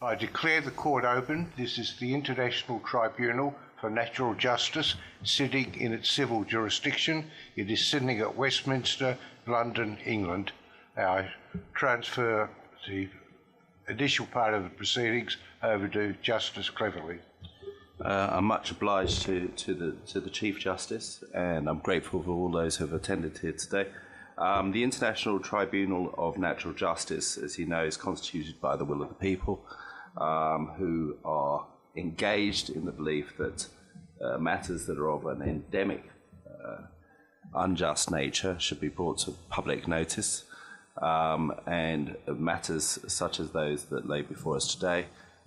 I declare the court open. This is the International Tribunal for Natural Justice, sitting in its civil jurisdiction. It is sitting at Westminster, London, England. I transfer the initial part of the proceedings over to Justice Cleverly. I'm much obliged to the Chief Justice, and I'm grateful for all those who have attended here today. The International Tribunal of Natural Justice, as you know, is constituted by the will of the people, who are engaged in the belief that matters that are of an endemic, unjust nature should be brought to public notice, and matters such as those that lay before us today.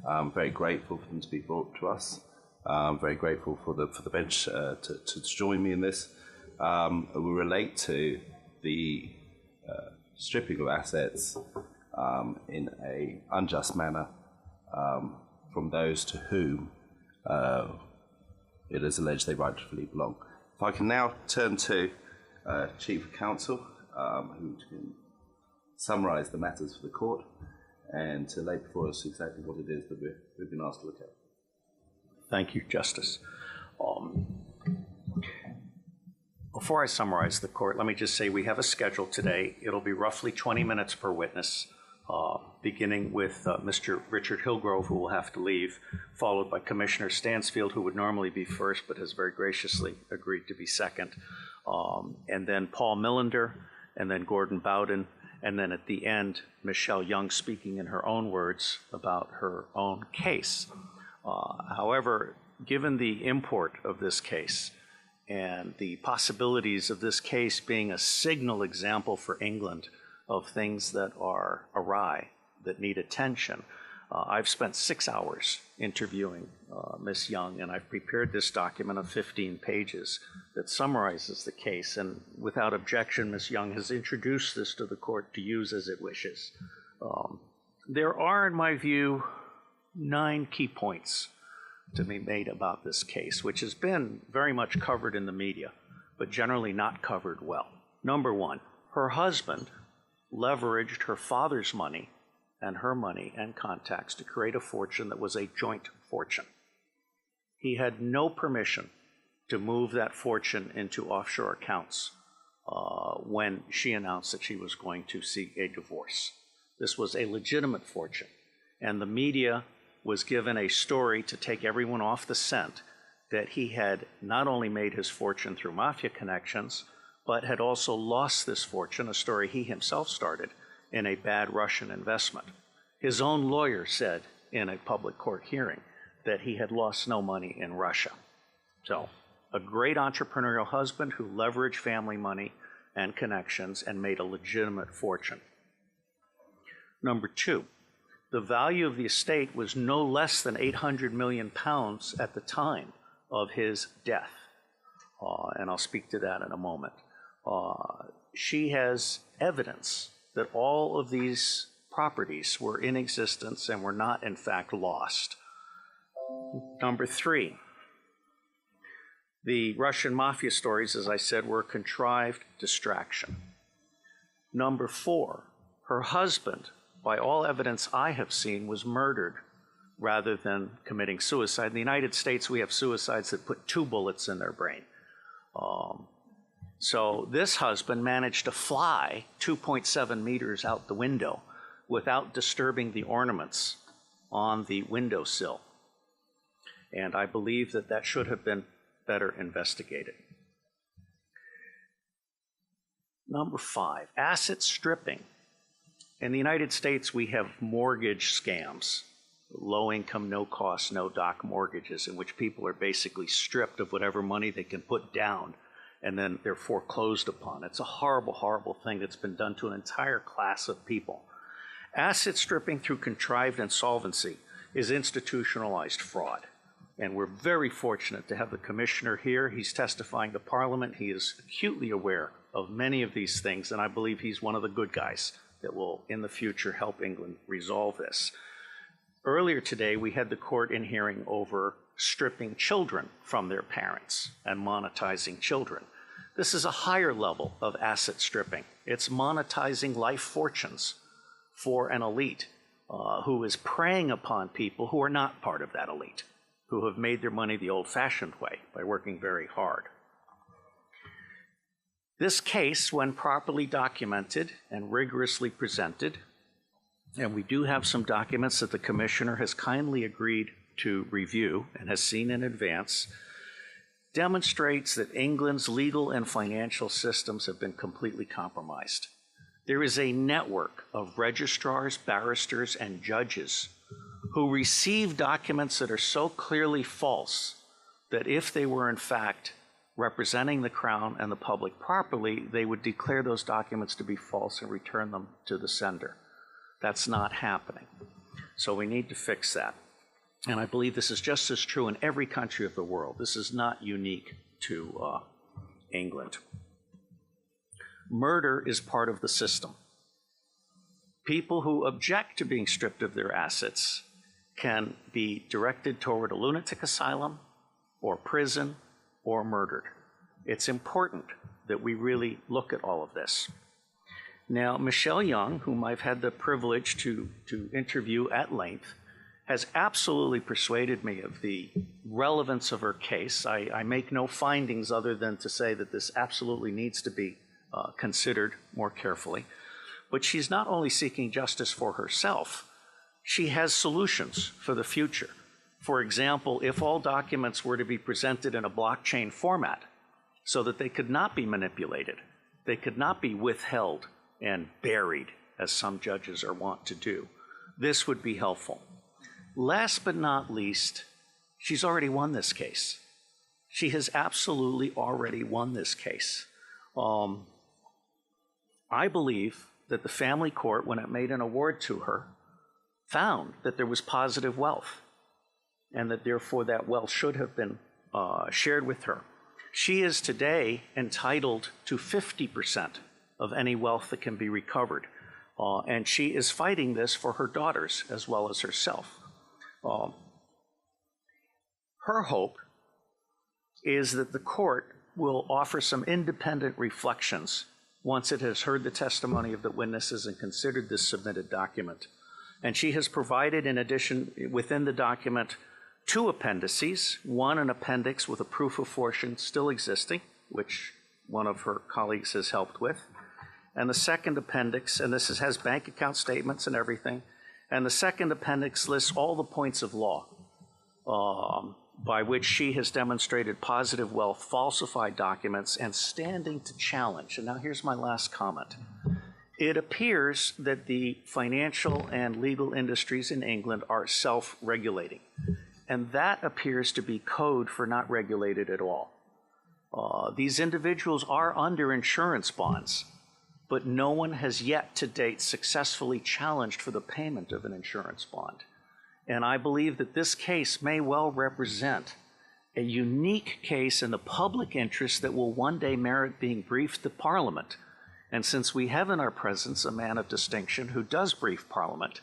I'm very grateful for them to be brought to us. I'm very grateful for the bench to join me in this. We relate to the stripping of assets in an unjust manner from those to whom it is alleged they rightfully belong. If I can now turn to Chief Counsel, who can summarise the matters for the court and to lay before us exactly what it is that we've been asked to look at. Thank you, Justice. Before I summarize the court, let me just say we have a schedule today. It'll be roughly 20 minutes per witness, beginning with Mr. Richard Hillgrove, who will have to leave, followed by Commissioner Stansfield, who would normally be first but has very graciously agreed to be second, and then Paul Millender, and then Gordon Bowden, and then at the end, Michelle Young speaking in her own words about her own case. However, given the import of this case and the possibilities of this case being a signal example for England of things that are awry, that need attention, I've spent 6 hours interviewing Ms. Young, and I've prepared this document of 15 pages that summarizes the case. And without objection, Ms. Young has introduced this to the court to use as it wishes. There are, in my view, 9 key points to be made about this case, which has been very much covered in the media, but generally not covered well. Number 1, her husband leveraged her father's money and her money and contacts to create a fortune that was a joint fortune. He had no permission to move that fortune into offshore accounts when she announced that she was going to seek a divorce. This was a legitimate fortune, and the media was given a story to take everyone off the scent that he had not only made his fortune through mafia connections, but had also lost this fortune, a story he himself started, in a bad Russian investment. His own lawyer said in a public court hearing that he had lost no money in Russia. So, a great entrepreneurial husband who leveraged family money and connections and made a legitimate fortune. Number 2, the value of the estate was no less than £800 million at the time of his death. And I'll speak to that in a moment. She has evidence that all of these properties were in existence and were not, in fact, lost. Number 3, the Russian mafia stories, as I said, were a contrived distraction. Number 4, her husband, by all evidence I have seen, was murdered rather than committing suicide. In the United States, we have suicides that put 2 bullets in their brain. So this husband managed to fly 2.7 meters out the window without disturbing the ornaments on the windowsill. And I believe that that should have been better investigated. Number 5, asset stripping. In the United States, we have mortgage scams, low income, no cost, no doc mortgages, in which people are basically stripped of whatever money they can put down, and then they're foreclosed upon. It's a horrible, horrible thing that's been done to an entire class of people. Asset stripping through contrived insolvency is institutionalized fraud. And we're very fortunate to have the commissioner here. He's testifying to Parliament. He is acutely aware of many of these things, and I believe he's one of the good guys that will, in the future, help England resolve this. Earlier today, we had the court in hearing over stripping children from their parents and monetizing children. This is a higher level of asset stripping. It's monetizing life fortunes for an elite who is preying upon people who are not part of that elite, who have made their money the old-fashioned way by working very hard. This case, when properly documented and rigorously presented, and we do have some documents that the Commissioner has kindly agreed to review and has seen in advance, demonstrates that England's legal and financial systems have been completely compromised. There is a network of registrars, barristers, and judges who receive documents that are so clearly false that if they were in fact representing the Crown and the public properly, they would declare those documents to be false and return them to the sender. That's not happening. So we need to fix that. And I believe this is just as true in every country of the world. This is not unique to England. Murder is part of the system. People who object to being stripped of their assets can be directed toward a lunatic asylum or prison or murdered. It's important that we really look at all of this. Now, Michelle Young, whom I've had the privilege to interview at length, has absolutely persuaded me of the relevance of her case. I make no findings other than to say that this absolutely needs to be considered more carefully. But she's not only seeking justice for herself, she has solutions for the future. For example, if all documents were to be presented in a blockchain format so that they could not be manipulated, they could not be withheld and buried, as some judges are wont to do, this would be helpful. Last but not least, she's already won this case. She has absolutely already won this case. I believe that the family court, when it made an award to her, found that there was positive wealth and that therefore that wealth should have been shared with her. She is today entitled to 50% of any wealth that can be recovered. And she is fighting this for her daughters as well as herself. Her hope is that the court will offer some independent reflections once it has heard the testimony of the witnesses and considered this submitted document. And she has provided, in addition, within the document, 2 appendices, one an appendix with a proof of fortune still existing, which one of her colleagues has helped with, and the second appendix, and this has bank account statements and everything, and the second appendix lists all the points of law by which she has demonstrated positive wealth, falsified documents, and standing to challenge. And now here's my last comment. It appears that the financial and legal industries in England are self-regulating, and that appears to be code for not regulated at all. These individuals are under insurance bonds, but no one has yet to date successfully challenged for the payment of an insurance bond. And I believe that this case may well represent a unique case in the public interest that will one day merit being briefed to Parliament. And since we have in our presence a man of distinction who does brief Parliament,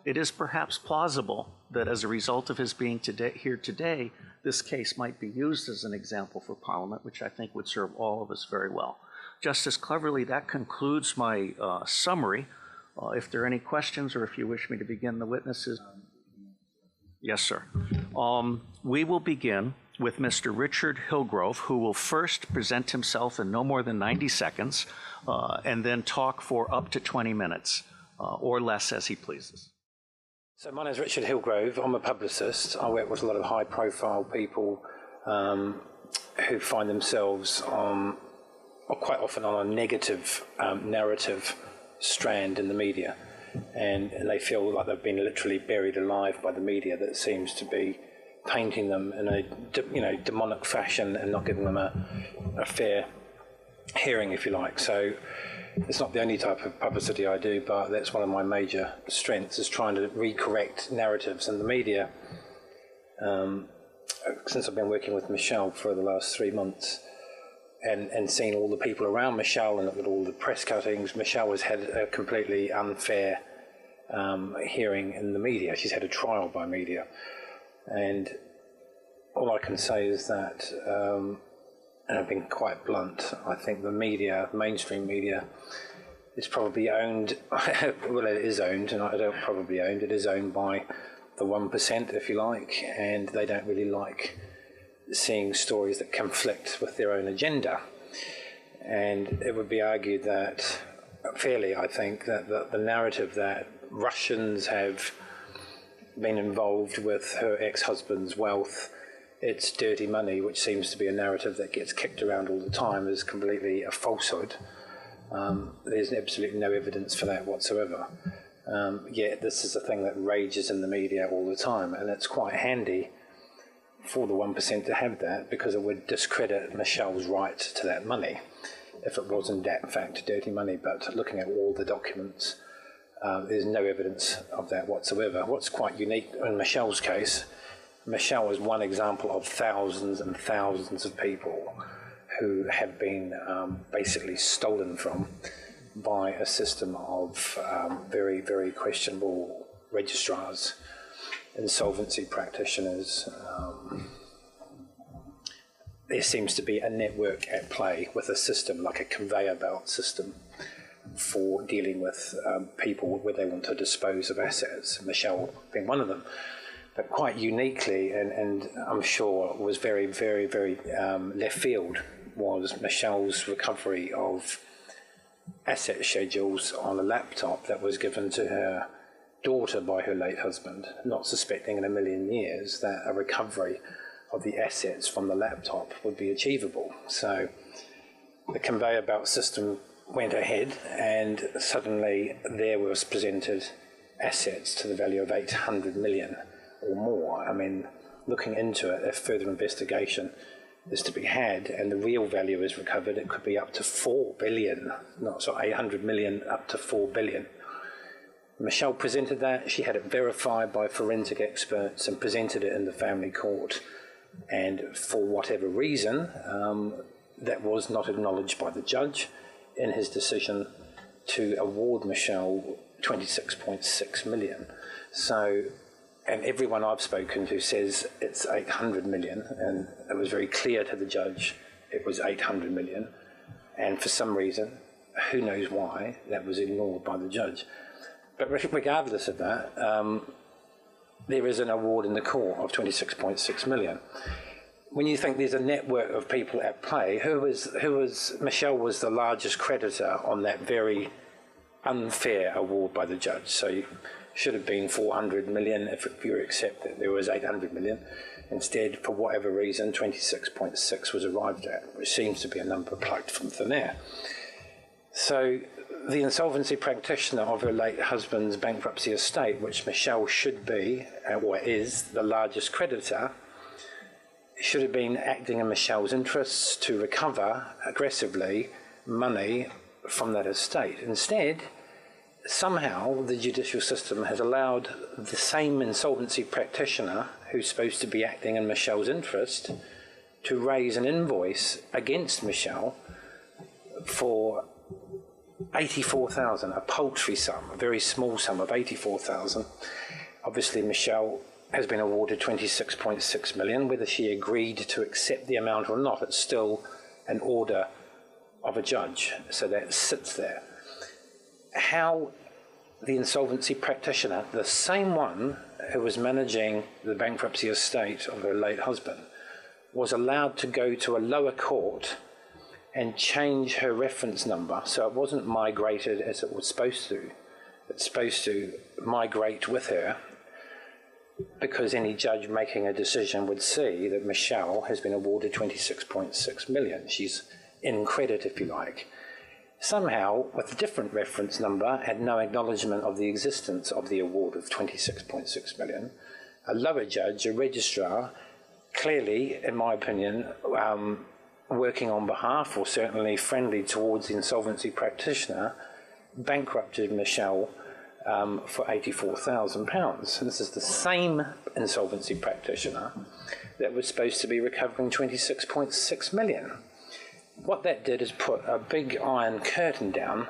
it is perhaps plausible that as a result of his being here today, this case might be used as an example for Parliament, which I think would serve all of us very well. Justice Cleverly, that concludes my summary. If there are any questions or if you wish me to begin the witnesses. Yes, sir. We will begin with Mr. Richard Hillgrove, who will first present himself in no more than 90 seconds and then talk for up to 20 minutes or less as he pleases. So my name is Richard Hillgrove. I'm a publicist. I work with a lot of high-profile people who find themselves quite often on a negative narrative strand in the media, and they feel like they've been literally buried alive by the media that seems to be painting them in a demonic fashion and not giving them a fair hearing, if you like. So it's not the only type of publicity I do, but that's one of my major strengths, is trying to recorrect narratives in the media. Since I've been working with Michelle for the last 3 months and seeing all the people around Michelle and looked at all the press cuttings, Michelle has had a completely unfair hearing in the media. She's had a trial by media. And all I can say is that, and I've been quite blunt, I think the media, mainstream media, It's probably owned, well, it is owned, and I don't probably owned, it is owned by the 1%, if you like, and they don't really like seeing stories that conflict with their own agenda. And it would be argued that, fairly, I think, that the narrative that Russians have been involved with her ex-husband's wealth, it's dirty money, which seems to be a narrative that gets kicked around all the time, is completely a falsehood. There's absolutely no evidence for that whatsoever. Yet this is a thing that rages in the media all the time, and it's quite handy for the 1% to have that, because it would discredit Michelle's right to that money if it wasn't in fact dirty money. But looking at all the documents, there's no evidence of that whatsoever. What's quite unique in Michelle's case, Michelle is one example of thousands and thousands of people who have been basically stolen from by a system of very, very questionable registrars, insolvency practitioners. There seems to be a network at play with a system, like a conveyor belt system, for dealing with people where they want to dispose of assets, Michelle being one of them. But quite uniquely, and I'm sure was very, very, very left field, was Michelle's recovery of asset schedules on a laptop that was given to her daughter by her late husband, not suspecting in a million years that a recovery of the assets from the laptop would be achievable. So the conveyor belt system went ahead, and suddenly there was presented assets to the value of 800 million or more. I mean, looking into it, if further investigation is to be had and the real value is recovered, it could be up to 4 billion, not so 800 million, up to 4 billion. Michelle presented that. She had it verified by forensic experts and presented it in the family court. And for whatever reason, that was not acknowledged by the judge in his decision to award Michelle 26.6 million. So, and everyone I've spoken to says it's 800 million, and it was very clear to the judge it was 800 million. And for some reason, who knows why, that was ignored by the judge. But regardless of that, there is an award in the court of 26.6 million. When you think there's a network of people at play, Michelle was the largest creditor on that very unfair award by the judge. So it should have been 400 million if you accept that there was 800 million. Instead, for whatever reason, 26.6 was arrived at, which seems to be a number plucked from thin air. So the insolvency practitioner of her late husband's bankruptcy estate, which Michelle should be, or is, the largest creditor, should have been acting in Michelle's interests to recover aggressively money from that estate. Instead, somehow the judicial system has allowed the same insolvency practitioner, who's supposed to be acting in Michelle's interest, to raise an invoice against Michelle for 84,000, a paltry sum, a very small sum of 84,000. Obviously, Michelle has been awarded 26.6 million. Whether she agreed to accept the amount or not, it's still an order of a judge, so that sits there. How the insolvency practitioner, the same one who was managing the bankruptcy estate of her late husband, was allowed to go to a lower court and change her reference number, so it wasn't migrated as it was supposed to. It's supposed to migrate with her, because any judge making a decision would see that Michelle has been awarded 26.6 million. She's in credit, if you like. Somehow, with a different reference number and no acknowledgement of the existence of the award of 26.6 million, a lower judge, a registrar, clearly, in my opinion, working on behalf, or certainly friendly towards the insolvency practitioner, bankrupted Michelle for £84,000. This is the same insolvency practitioner that was supposed to be recovering 26.6 million. What that did is put a big iron curtain down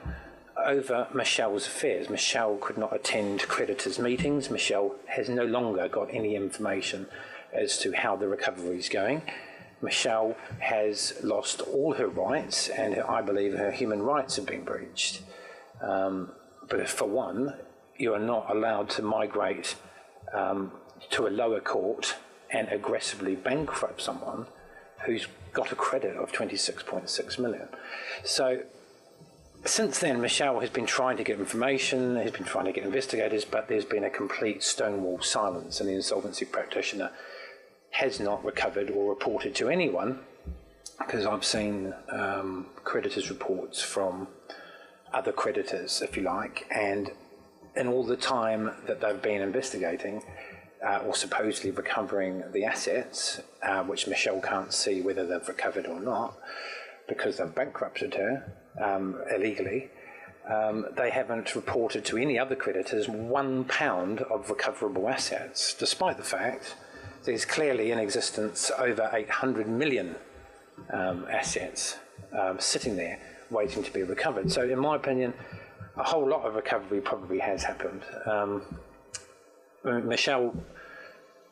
over Michelle's affairs. Michelle could not attend creditors' meetings. Michelle has no longer got any information as to how the recovery is going. Michelle has lost all her rights, and I believe her human rights have been breached. But for one, you are not allowed to migrate to a lower court and aggressively bankrupt someone who's got a credit of 26.6 million. So since then, Michelle has been trying to get information, has been trying to get investigators, but there's been a complete stonewall silence, and the insolvency practitioner has not recovered or reported to anyone, because I've seen creditors' reports from other creditors, if you like, and in all the time that they've been investigating or supposedly recovering the assets, which Michelle can't see whether they've recovered or not, because they've bankrupted her illegally, they haven't reported to any other creditors £1 of recoverable assets, despite the fact there's clearly in existence over 800 million assets sitting there waiting to be recovered. So in my opinion, a whole lot of recovery probably has happened. Michelle,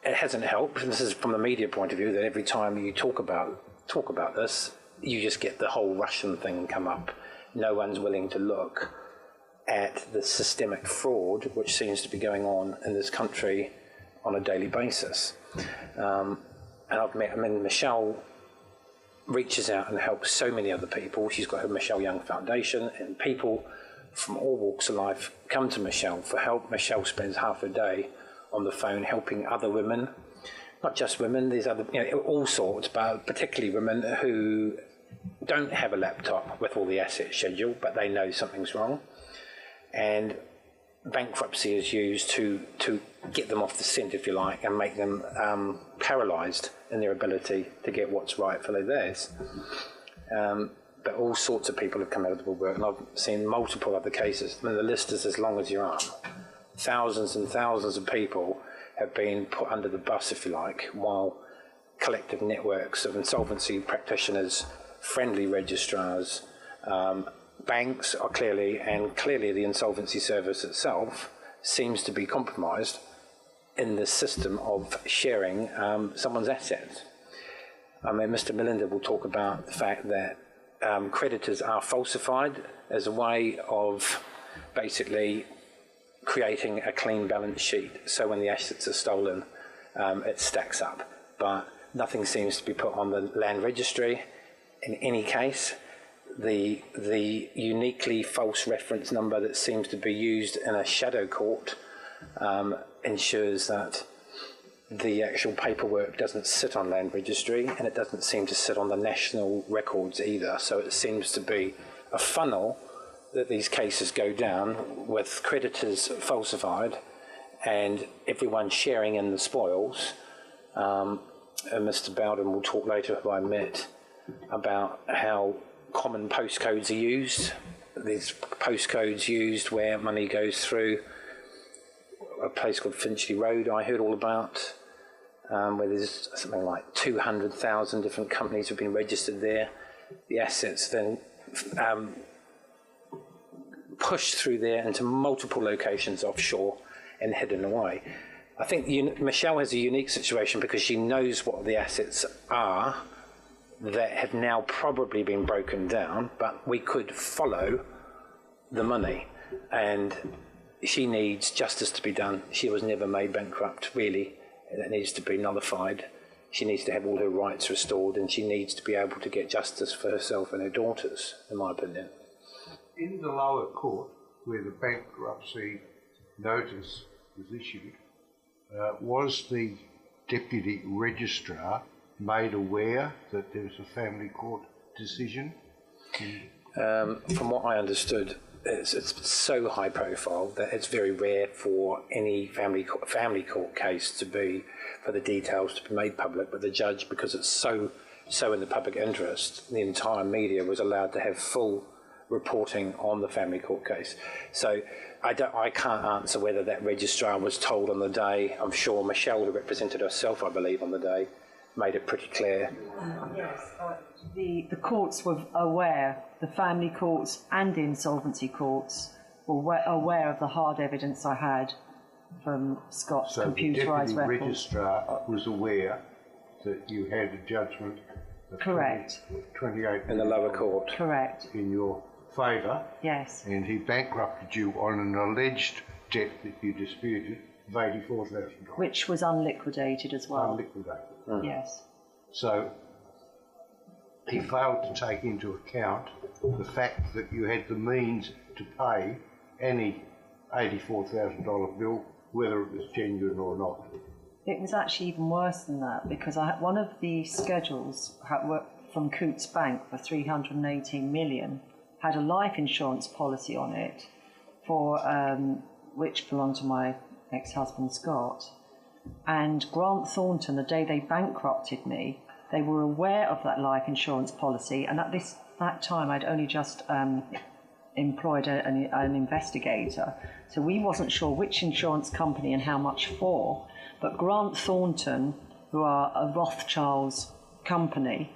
it hasn't helped, and this is from the media point of view, that every time you talk about this, you just get the whole Russian thing come up. No one's willing to look at the systemic fraud which seems to be going on in this country on a daily basis. And Michelle reaches out and helps so many other people. She's got her Michelle Young Foundation, and people from all walks of life come to Michelle for help. Michelle spends half a day on the phone helping other women, not just women, there's other, all sorts, but particularly women who don't have a laptop with all the assets scheduled, but they know something's wrong. And bankruptcy is used to get them off the scent, if you like, and make them paralysed in their ability to get what's rightfully theirs. But all sorts of people have come out of the woodwork, and I've seen multiple other cases. I mean, the list is as long as your arm. Thousands and thousands of people have been put under the bus, if you like, while collective networks of insolvency practitioners, friendly registrars, banks are clearly the insolvency service itself seems to be compromised in the system of sharing someone's assets. I mean, Mr. Melinda will talk about the fact that creditors are falsified as a way of basically creating a clean balance sheet, so when the assets are stolen, it stacks up. But nothing seems to be put on the land registry. In any case, the uniquely false reference number that seems to be used in a shadow court ensures that the actual paperwork doesn't sit on land registry, and it doesn't seem to sit on the national records either. So it seems to be a funnel that these cases go down, with creditors falsified and everyone sharing in the spoils. And Mr. Bowden will talk later, who I met, about how common postcodes are used. These postcodes used where money goes through a place called Finchley Road, I heard all about, where there's something like 200,000 different companies have been registered there. The assets then pushed through there into multiple locations offshore and hidden away. I think Michelle has a unique situation because she knows what the assets are that have now probably been broken down, but we could follow the money, and she needs justice to be done. She was never made bankrupt, really. That needs to be nullified. She needs to have all her rights restored, and she needs to be able to get justice for herself and her daughters, in my opinion. In the lower court, where the bankruptcy notice was issued, was the deputy registrar made aware that there was a family court decision? From what I understood, it's so high profile that it's very rare for any family court case for the details to be made public. But the judge, because it's so in the public interest, the entire media was allowed to have full reporting on the family court case. So I can't answer whether that registrar was told on the day. I'm sure Michelle, who represented herself, I believe, on the day, made it pretty clear. Yes, the courts were aware, the family courts and the insolvency courts were aware of the hard evidence I had from Scott's computerised records. So the deputy registrar was aware that you had a judgment of correct 28 in the lower court. Correct. In your favour. Yes. And he bankrupted you on an alleged debt that you disputed of $84,000. Which was unliquidated as well. Unliquidated. Yes. So he failed to take into account the fact that you had the means to pay any $84,000 bill, whether it was genuine or not. It was actually even worse than that, because one of the schedules from Coutts Bank for $318 million had a life insurance policy on it for which belonged to my ex-husband Scott. And Grant Thornton, the day they bankrupted me, they were aware of that life insurance policy, and at that time I'd only just employed an investigator, so we wasn't sure which insurance company and how much for. But Grant Thornton, who are a Rothschild's company,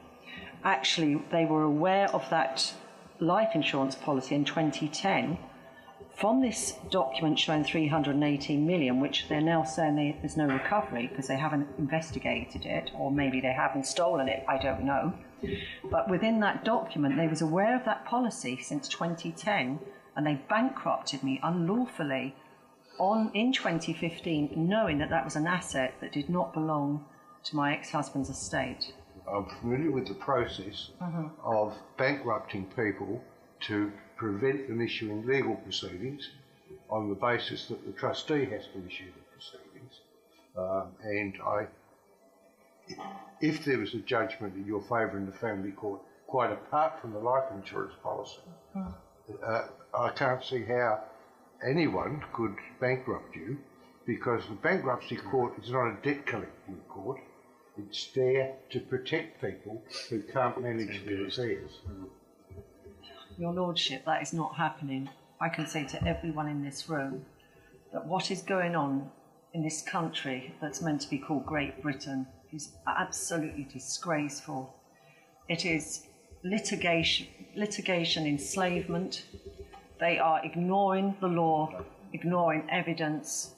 actually they were aware of that life insurance policy in 2010 from this document showing 318 million, which they're now saying there's no recovery because they haven't investigated it, or maybe they haven't stolen it, I don't know. But within that document, they was aware of that policy since 2010, and they bankrupted me unlawfully in 2015, knowing that that was an asset that did not belong to my ex-husband's estate. I'm familiar with the process of bankrupting people to prevent them issuing legal proceedings on the basis that the trustee has to issue the proceedings. If there was a judgment in your favour in the family court, quite apart from the life insurance policy, I can't see how anyone could bankrupt you, because the bankruptcy court is not a debt collecting court. It's there to protect people who can't manage their affairs. Your Lordship, that is not happening. I can say to everyone in this room that what is going on in this country that's meant to be called Great Britain is absolutely disgraceful. It is litigation enslavement. They are ignoring the law, ignoring evidence,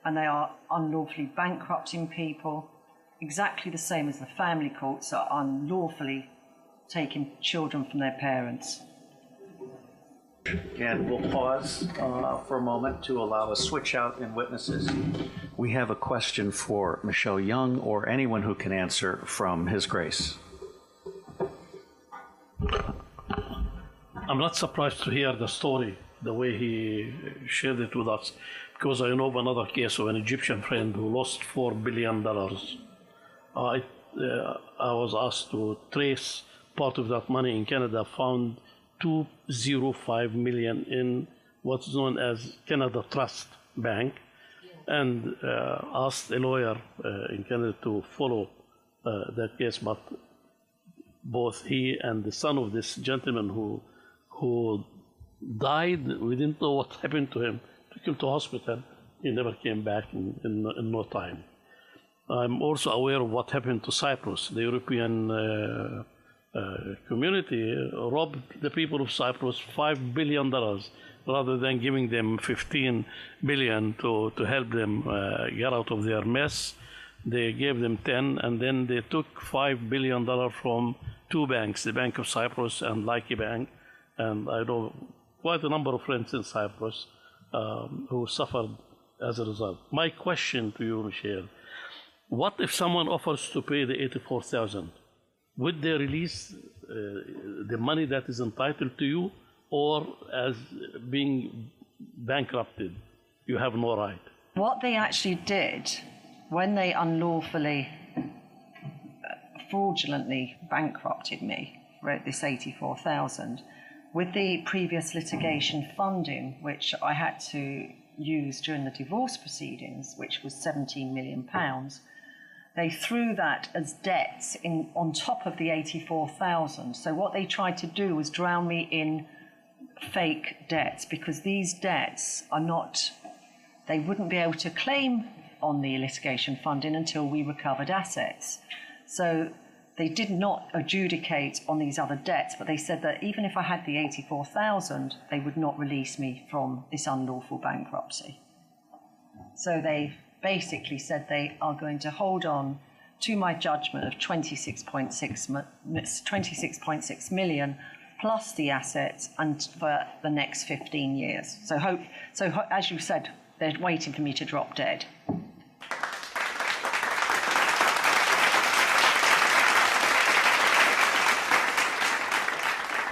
and they are unlawfully bankrupting people, exactly the same as the family courts are unlawfully taking children from their parents. And we'll pause for a moment to allow a switch out in witnesses. We have a question for Michelle Young or anyone who can answer from His Grace. I'm not surprised to hear the story, the way he shared it with us, because I know of another case of an Egyptian friend who lost $4 billion. I was asked to trace part of that money in Canada, found $205 million in what's known as Canada Trust Bank, and asked a lawyer in Canada to follow that case. But both he and the son of this gentleman who died, we didn't know what happened to him. Took him to hospital. He never came back in no time. I'm also aware of what happened to Cyprus. The European community robbed the people of Cyprus $5 billion rather than giving them $15 billion to help them get out of their mess. They gave them 10, and then they took $5 billion from two banks, the Bank of Cyprus and Laiki Bank. And I know quite a number of friends in Cyprus who suffered as a result. My question to you, Michelle, what if someone offers to pay the $84,000? Would they release the money that is entitled to you, or as being bankrupted, you have no right? What they actually did when they unlawfully, fraudulently bankrupted me for this $84,000, with the previous litigation funding, which I had to use during the divorce proceedings, which was £17 million, they threw that as debts on top of the $84,000. So what they tried to do was drown me in fake debts, because these debts are not, they wouldn't be able to claim on the litigation funding until we recovered assets. So they did not adjudicate on these other debts, but they said that even if I had the $84,000, they would not release me from this unlawful bankruptcy. So they basically said they are going to hold on to my judgment of 26.6 million plus the assets and for the next 15 years. So as you said, they're waiting for me to drop dead.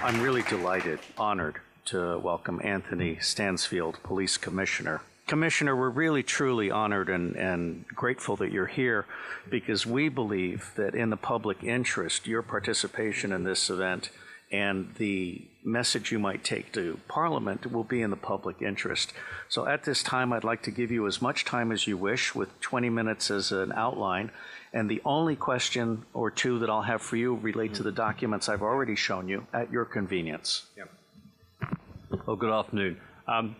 I'm really delighted, honored to welcome Anthony Stansfield, Police Commissioner. Commissioner, we're really truly honored and grateful that you're here because we believe that in the public interest, your participation in this event and the message you might take to Parliament will be in the public interest. So at this time, I'd like to give you as much time as you wish with 20 minutes as an outline. And the only question or two that I'll have for you relate to the documents I've already shown you at your convenience. Yeah. Well, good afternoon. I'm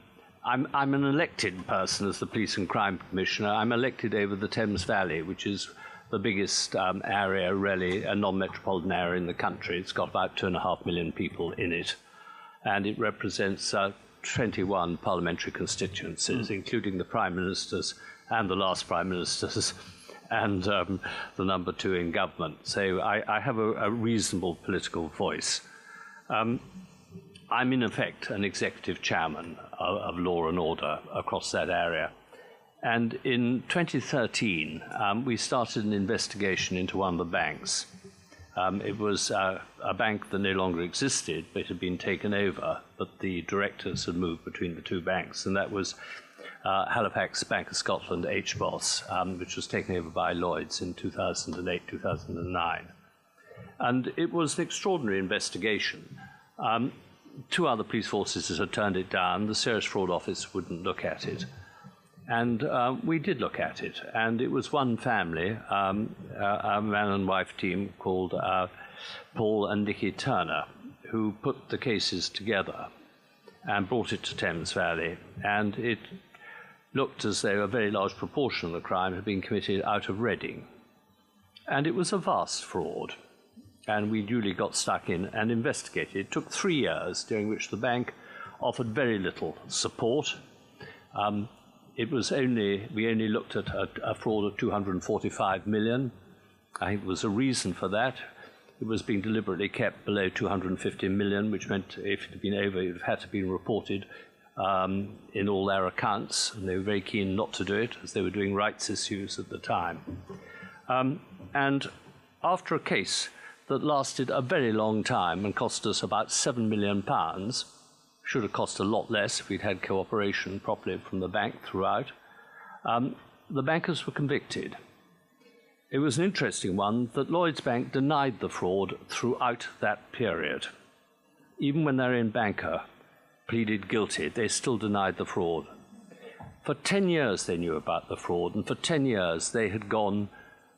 an elected person as the Police and Crime Commissioner. I'm elected over the Thames Valley, which is the biggest area, really, a non-metropolitan area in the country. It's got about 2.5 million people in it. And it represents 21 parliamentary constituencies, including the Prime Ministers and the last Prime Ministers and the number 2 in government. So I have a reasonable political voice. I'm in effect an executive chairman of law and order across that area. And in 2013, we started an investigation into one of the banks. It was a bank that no longer existed, but had been taken over, but the directors had moved between the two banks, and that was Halifax Bank of Scotland, HBOS, which was taken over by Lloyds in 2008, 2009. And it was an extraordinary investigation. 2 other police forces had turned it down. The Serious Fraud Office wouldn't look at it. And we did look at it. And it was one family, a man and wife team called Paul and Nikki Turner, who put the cases together and brought it to Thames Valley. And it looked as though a very large proportion of the crime had been committed out of Reading. And it was a vast fraud. And we duly got stuck in and investigated. It took 3 years, during which the bank offered very little support. We only looked at a fraud of 245 million. I think there was a reason for that. It was being deliberately kept below 250 million, which meant if it had been over, it had to be reported in all their accounts. And they were very keen not to do it, as they were doing rights issues at the time. And after a case that lasted a very long time and cost us about £7 million, should have cost a lot less if we'd had cooperation properly from the bank throughout, the bankers were convicted. It was an interesting one that Lloyds Bank denied the fraud throughout that period. Even when their own banker pleaded guilty, they still denied the fraud. For 10 years they knew about the fraud, and for 10 years they had gone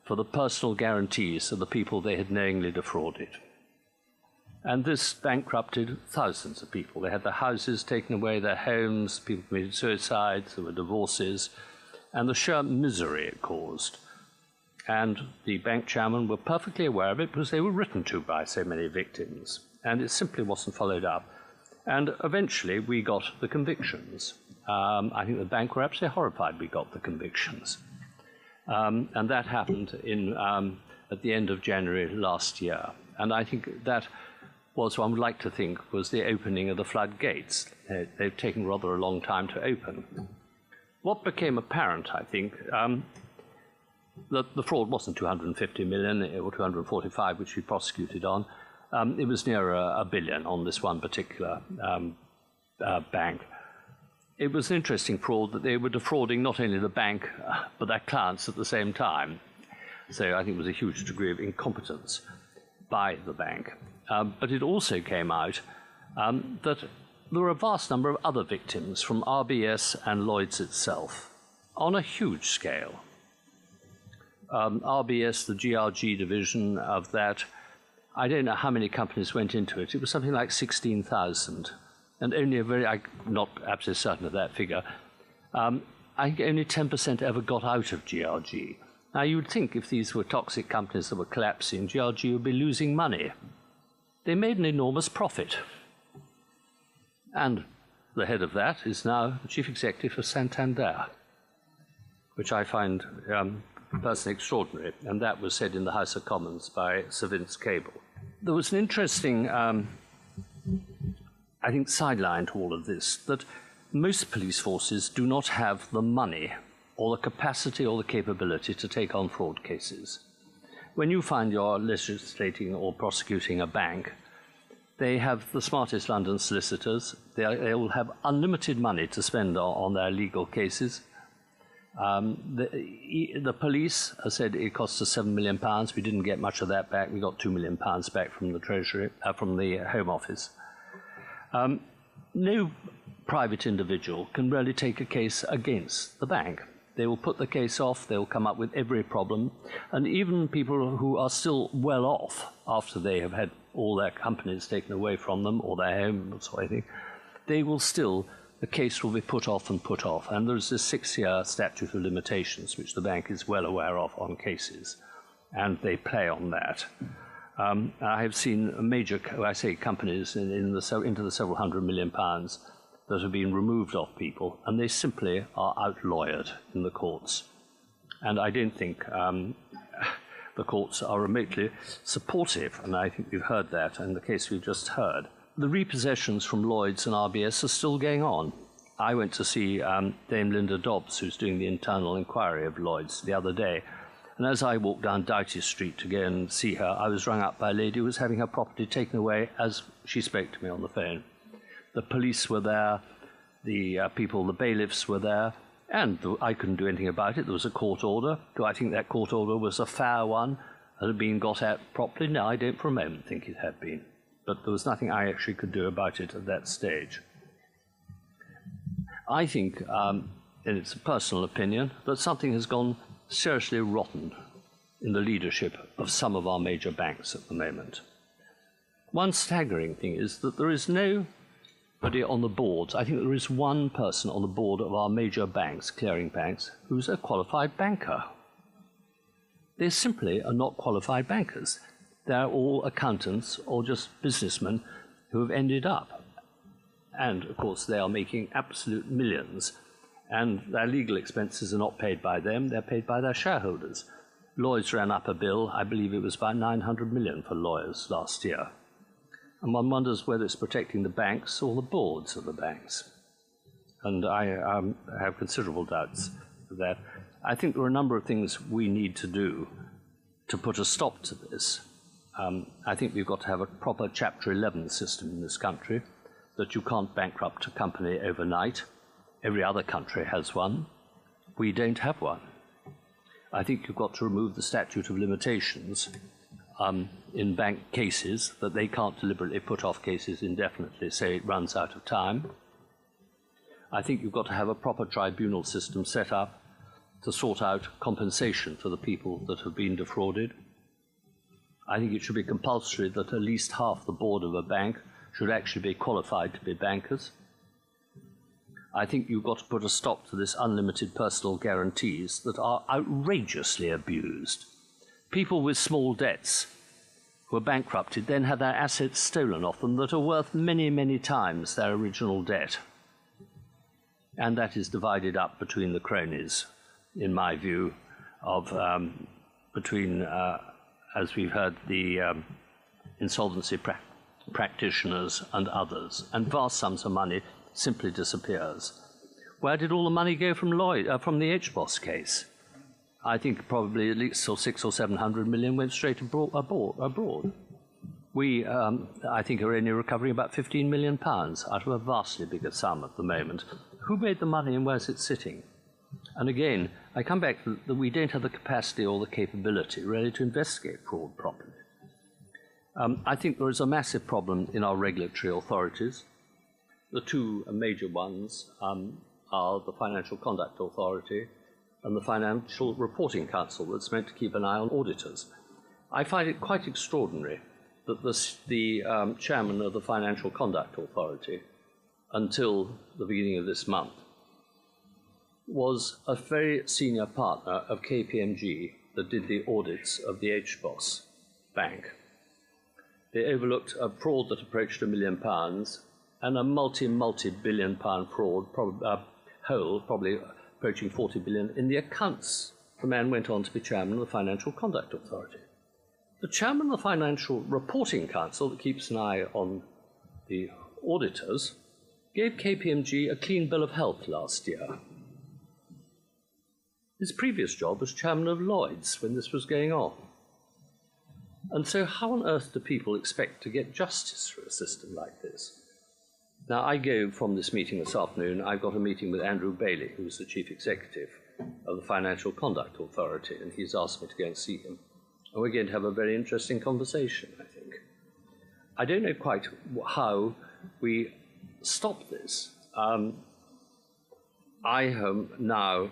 for the personal guarantees of the people they had knowingly defrauded. And this bankrupted thousands of people. They had their houses taken away, their homes, people committed suicides, there were divorces, and the sheer misery it caused. And the bank chairmen were perfectly aware of it because they were written to by so many victims, and it simply wasn't followed up. And eventually we got the convictions. I think the bank were absolutely horrified we got the convictions. And that happened at the end of January last year. And I think that was, one would like to think, was the opening of the floodgates. They've taken rather a long time to open. What became apparent, I think, that the fraud wasn't 250 million or 245, which we prosecuted on. It was nearer $1 billion on this one particular bank. It was an interesting fraud that they were defrauding not only the bank, but their clients at the same time. So I think it was a huge degree of incompetence by the bank. But it also came out that there were a vast number of other victims from RBS and Lloyds itself on a huge scale. RBS, the GRG division of that, I don't know how many companies went into it. It was something like 16,000. And only I'm not absolutely certain of that figure, I think only 10% ever got out of GRG. Now, you would think if these were toxic companies that were collapsing, GRG would be losing money. They made an enormous profit. And the head of that is now the chief executive of Santander, which I find personally extraordinary. And that was said in the House of Commons by Sir Vince Cable. There was an interesting I think, sideline to all of this, that most police forces do not have the money or the capacity or the capability to take on fraud cases. When you find you're legislating or prosecuting a bank, they have the smartest London solicitors. They will have unlimited money to spend on their legal cases. The police said it cost us £7 million. We didn't get much of that back. We got £2 million back from the Treasury, from the Home Office. No private individual can really take a case against the bank. They will put the case off. They will come up with every problem. And even people who are still well off after they have had all their companies taken away from them or their homes or anything, they will still, the case will be put off and put off. And there's this 6-year statute of limitations, which the bank is well aware of on cases, and they play on that. I have seen major, companies into the several £100 million that have been removed off people, and they simply are out-lawyered in the courts. And I don't think the courts are remotely supportive, and I think we've heard that in the case we've just heard. The repossessions from Lloyds and RBS are still going on. I went to see Dame Linda Dobbs, who's doing the internal inquiry of Lloyds, the other day, and as I walked down Doughty Street to go and see her, I was rung up by a lady who was having her property taken away as she spoke to me on the phone. The police were there, the bailiffs were there, and I couldn't do anything about it. There was a court order. Do I think that court order was a fair one and had been got at properly? No, I don't for a moment think it had been. But there was nothing I actually could do about it at that stage. I think, and it's a personal opinion, that something has gone seriously rotten in the leadership of some of our major banks at the moment. One staggering thing is that there is nobody on the boards. I think there is one person on the board of our major banks, clearing banks, who's a qualified banker. They simply are not qualified bankers. They're all accountants or just businessmen who have ended up. And, of course, they are making absolute millions. And their legal expenses are not paid by them, they're paid by their shareholders. Lloyds ran up a bill, I believe it was about 900 million for lawyers last year. And one wonders whether it's protecting the banks or the boards of the banks. And I have considerable doubts of that. I think there are a number of things we need to do to put a stop to this. I think we've got to have a proper Chapter 11 system in this country, that you can't bankrupt a company overnight. Every other country has one. We don't have one. I think you've got to remove the statute of limitations in bank cases, that they can't deliberately put off cases indefinitely, say it runs out of time. I think you've got to have a proper tribunal system set up to sort out compensation for the people that have been defrauded. I think it should be compulsory that at least half the board of a bank should actually be qualified to be bankers. I think you've got to put a stop to this unlimited personal guarantees that are outrageously abused. People with small debts who are bankrupted then have their assets stolen off them that are worth many, many times their original debt. And that is divided up between the cronies, in my view, of as we've heard, the insolvency practitioners and others, and vast sums of money simply disappears. Where did all the money go from from the HBOS case? I think probably at least 600 or 700 million went straight abroad. We, I think, are only recovering about £15 million out of a vastly bigger sum at the moment. Who made the money and where's it sitting? And again, I come back to that we don't have the capacity or the capability really to investigate fraud properly. I think there is a massive problem in our regulatory authorities. The two major ones are the Financial Conduct Authority and the Financial Reporting Council, that's meant to keep an eye on auditors. I find it quite extraordinary that the chairman of the Financial Conduct Authority, until the beginning of this month, was a very senior partner of KPMG that did the audits of the HBOS bank. They overlooked a fraud that approached £1 million and a multi-billion pound fraud, probably approaching 40 billion in the accounts. The man went on to be chairman of the Financial Conduct Authority. The chairman of the Financial Reporting Council, that keeps an eye on the auditors gave KPMG a clean bill of health last year. His previous job was chairman of Lloyd's when this was going on. And so how on earth do people expect to get justice through a system like this? Now, I go from this meeting this afternoon, I've got a meeting with Andrew Bailey, who's the chief executive of the Financial Conduct Authority, and he's asked me to go and see him. And we're going to have a very interesting conversation, I think. I don't know quite how we stop this. I am now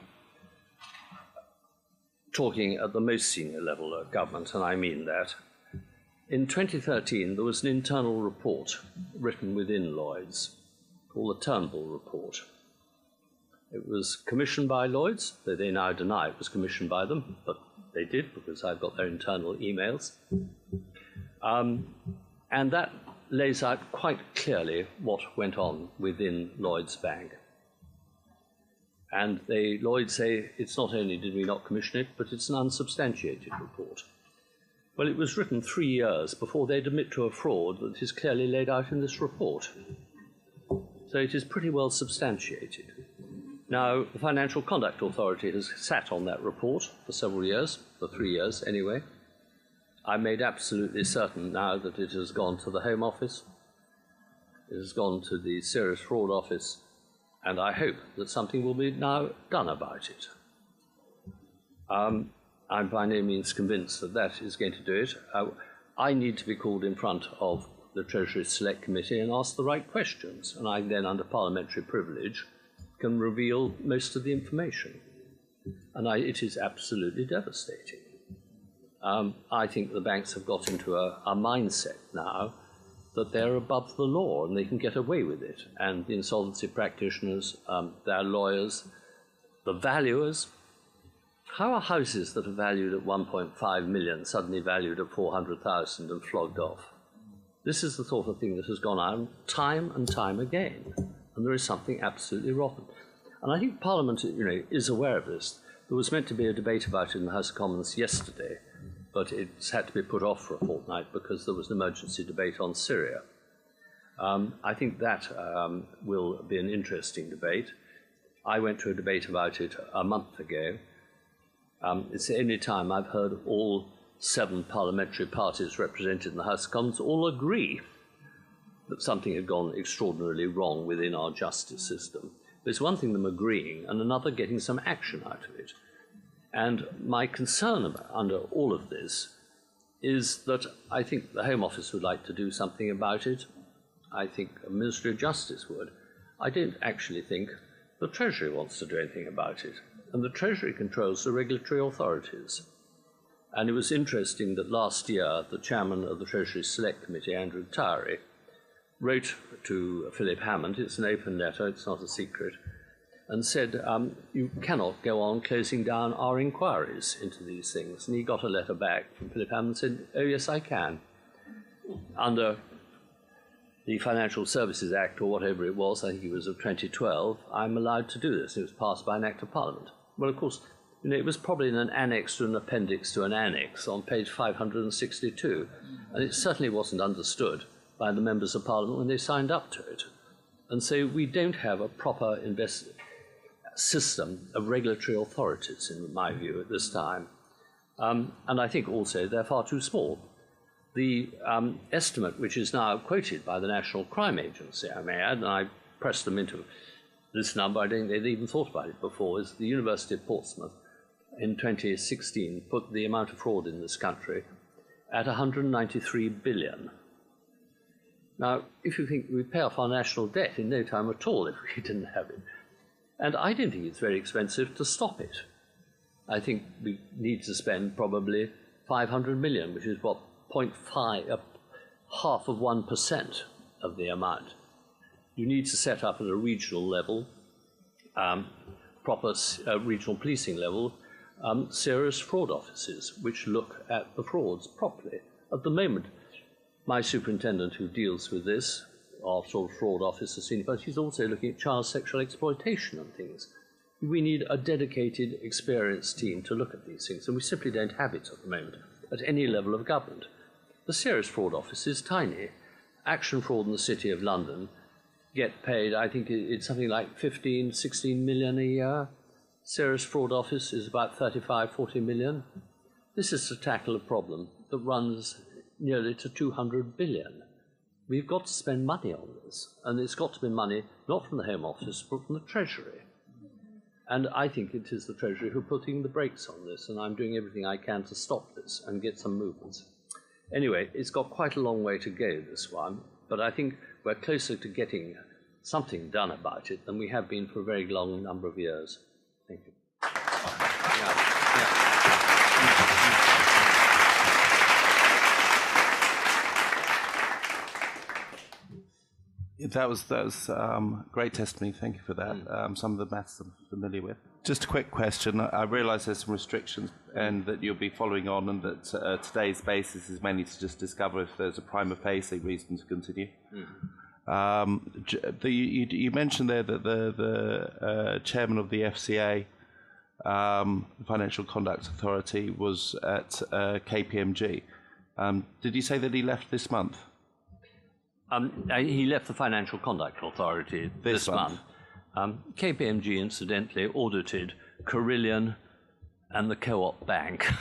talking at the most senior level of government, and I mean that. In 2013, there was an internal report written within Lloyd's called the Turnbull Report. It was commissioned by Lloyd's, though they now deny it was commissioned by them, but they did because I've got their internal emails. And that lays out quite clearly what went on within Lloyd's Bank. And Lloyd's say it's not only did we not commission it, but it's an unsubstantiated report. Well, it was written 3 years before they'd admit to a fraud that is clearly laid out in this report. So it is pretty well substantiated. Now, the Financial Conduct Authority has sat on that report for several years, for 3 years anyway. I made absolutely certain now that it has gone to the Home Office, it has gone to the Serious Fraud Office, and I hope that something will be now done about it. I'm by no means convinced that that is going to do it. I need to be called in front of the Treasury Select Committee and ask the right questions, and I then, under parliamentary privilege, can reveal most of the information. And it is absolutely devastating. I think the banks have got into a mindset now that they're above the law and they can get away with it. And the insolvency practitioners, their lawyers, the valuers. How are houses that are valued at 1.5 million suddenly valued at 400,000 and flogged off? This is the sort of thing that has gone on time and time again, and there is something absolutely rotten. And I think Parliament, is aware of this. There was meant to be a debate about it in the House of Commons yesterday, but it's had to be put off for a fortnight because there was an emergency debate on Syria. I think that will be an interesting debate. I went to a debate about it a month ago. It's the only time I've heard all 7 parliamentary parties represented in the House of Commons all agree that something had gone extraordinarily wrong within our justice system. There's one thing them agreeing and another getting some action out of it. And my concern under all of this is that I think the Home Office would like to do something about it. I think a Ministry of Justice would. I don't actually think the Treasury wants to do anything about it. And the Treasury controls the regulatory authorities. And it was interesting that last year the chairman of the Treasury Select Committee, Andrew Tyree, wrote to Philip Hammond, it's an open letter, it's not a secret, and said, you cannot go on closing down our inquiries into these things. And he got a letter back from Philip Hammond and said, oh yes, I can. Under the Financial Services Act, or whatever it was, I think it was of 2012, I'm allowed to do this. It was passed by an Act of Parliament. Well, of course, it was probably in an annex to an appendix to an annex on page 562, and it certainly wasn't understood by the members of Parliament when they signed up to it. And so we don't have a proper system of regulatory authorities, in my view, at this time. And I think also they're far too small. The estimate, which is now quoted by the National Crime Agency, I may add, and I pressed them into this number, I don't think they'd even thought about it before, is the University of Portsmouth in 2016 put the amount of fraud in this country at 193 billion. Now, if you think we'd pay off our national debt in no time at all if we didn't have it. And I don't think it's very expensive to stop it. I think we need to spend probably 500 million, which is what, half of 1% of the amount. You need to set up at a regional level, proper regional policing level, serious fraud offices which look at the frauds properly. At the moment, my superintendent who deals with this, our sort of fraud officer, senior, he's also looking at child sexual exploitation and things. We need a dedicated, experienced team to look at these things, and we simply don't have it at the moment at any level of government. The serious fraud office is tiny. Action fraud in the City of London get paid, I think it's something like 15, 16 million a year. Serious fraud office is about 35, 40 million. This is to tackle a problem that runs nearly to 200 billion. We've got to spend money on this, and it's got to be money not from the Home Office, but from the Treasury. And I think it is the Treasury who are putting the brakes on this, and I'm doing everything I can to stop this and get some movements. Anyway, it's got quite a long way to go, this one, but I think we're closer to getting something done about it than we have been for a very long number of years. Thank you. That was great testimony. Thank you for that. Some of the maths I'm familiar with. Just a quick question. I realise there's some restrictions and that you'll be following on, and that today's basis is mainly to just discover if there's a prima facie reason to continue. You mentioned there that the chairman of the FCA, Financial Conduct Authority, was at KPMG. Did you say that he left this month? He left the Financial Conduct Authority this month. KPMG, incidentally, audited Carillion and the Co-op Bank.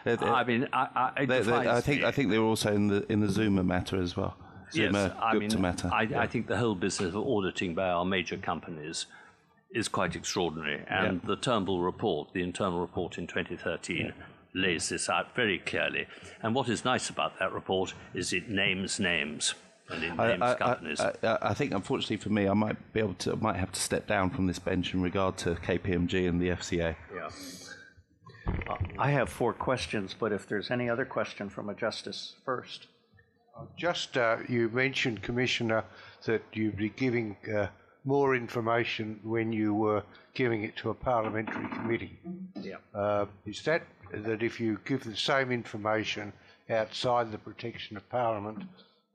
I mean, I think they were also in the Zuma matter as well. Zuma Gupta matter. I think the whole business of auditing by our major companies is quite extraordinary. And the Turnbull report, the internal report in 2013, lays this out very clearly. And what is nice about that report is it names names. And it names companies. I think, unfortunately for me, I might have to step down from this bench in regard to KPMG and the FCA. Yeah. I have 4 questions, but if there's any other question from a justice first. You mentioned, Commissioner, that you'd be giving more information when you were giving it to a parliamentary committee. Yeah. Is that if you give the same information outside the protection of Parliament,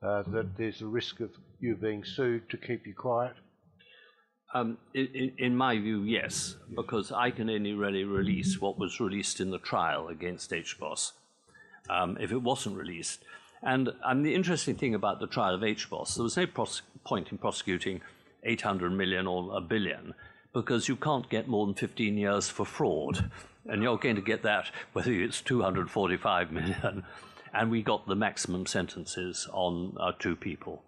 that there's a risk of you being sued to keep you quiet? In my view, yes, because I can only really release what was released in the trial against HBOS. If it wasn't released. And the interesting thing about the trial of HBOS, there was no point in prosecuting 800 million or $1 billion, because you can't get more than 15 years for fraud. And you're going to get that whether it's 245 million. And we got the maximum sentences on 2 people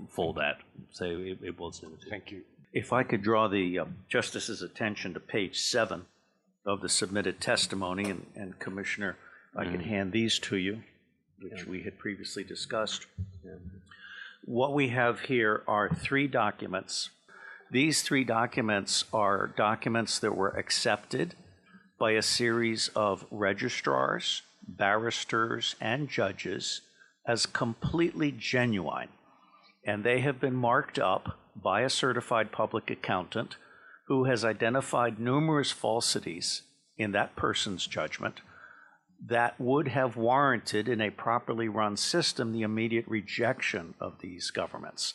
for that. So it was limited. Thank you. If I could draw the Justice's attention to page 7 of the submitted testimony, and Commissioner, I can hand these to you, which we had previously discussed. What we have here are 3 documents. These 3 documents are documents that were accepted by a series of registrars, barristers, and judges as completely genuine. And they have been marked up by a certified public accountant who has identified numerous falsities in that person's judgment that would have warranted, in a properly run system, the immediate rejection of these governments.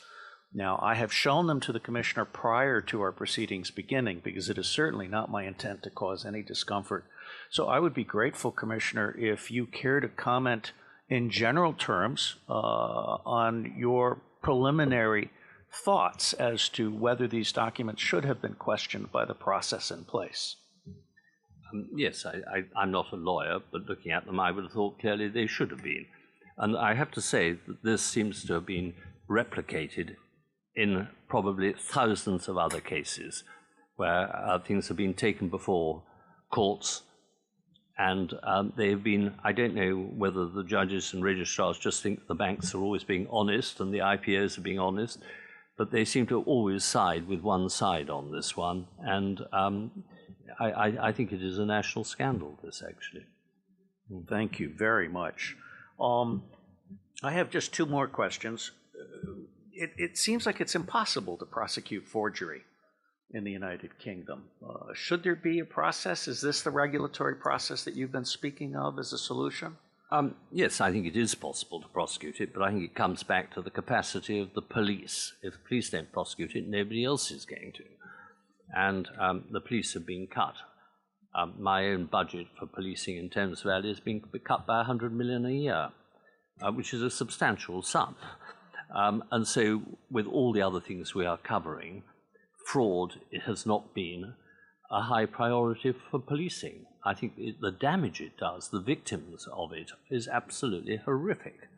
Now, I have shown them to the Commissioner prior to our proceedings beginning, because it is certainly not my intent to cause any discomfort. So I would be grateful, Commissioner, if you care to comment in general terms on your preliminary thoughts as to whether these documents should have been questioned by the process in place. Yes, I'm not a lawyer, but looking at them, I would have thought clearly they should have been. And I have to say that this seems to have been replicated in probably thousands of other cases where things have been taken before courts, and they've been, I don't know whether the judges and registrars just think the banks are always being honest and the IPOs are being honest, but they seem to always side with one side on this one, and I think it is a national scandal, this, actually. Thank you very much. I have just 2 more questions. It seems like it's impossible to prosecute forgery in the United Kingdom. Should there be a process? Is this the regulatory process that you've been speaking of as a solution? Yes, I think it is possible to prosecute it, but I think it comes back to the capacity of the police. If the police don't prosecute it, nobody else is going to. And the police have been cut. My own budget for policing in Thames Valley has been cut by 100 million a year, which is a substantial sum. And so with all the other things we are covering, fraud has not been a high priority for policing. I think the damage it does, the victims of it, is absolutely horrific.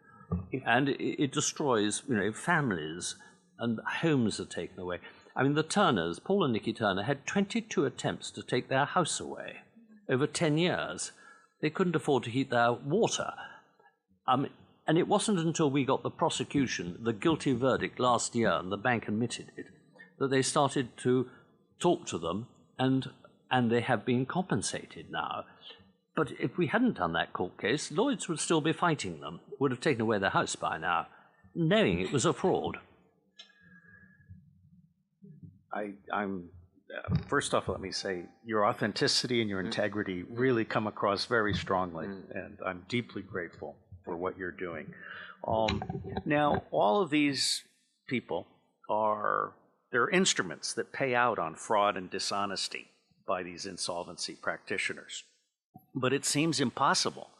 And it destroys, families, and homes are taken away. I mean, the Turners, Paul and Nicky Turner, had 22 attempts to take their house away over 10 years. They couldn't afford to heat their water. And it wasn't until we got the prosecution, the guilty verdict last year, and the bank admitted it, that they started to talk to them, and they have been compensated now. But if we hadn't done that court case, Lloyds would still be fighting them, would have taken away their house by now, knowing it was a fraud. I'm first off, let me say your authenticity and your integrity really come across very strongly, and I'm deeply grateful for what you're doing. Now, all of these people they're instruments that pay out on fraud and dishonesty by these insolvency practitioners. But it seems impossible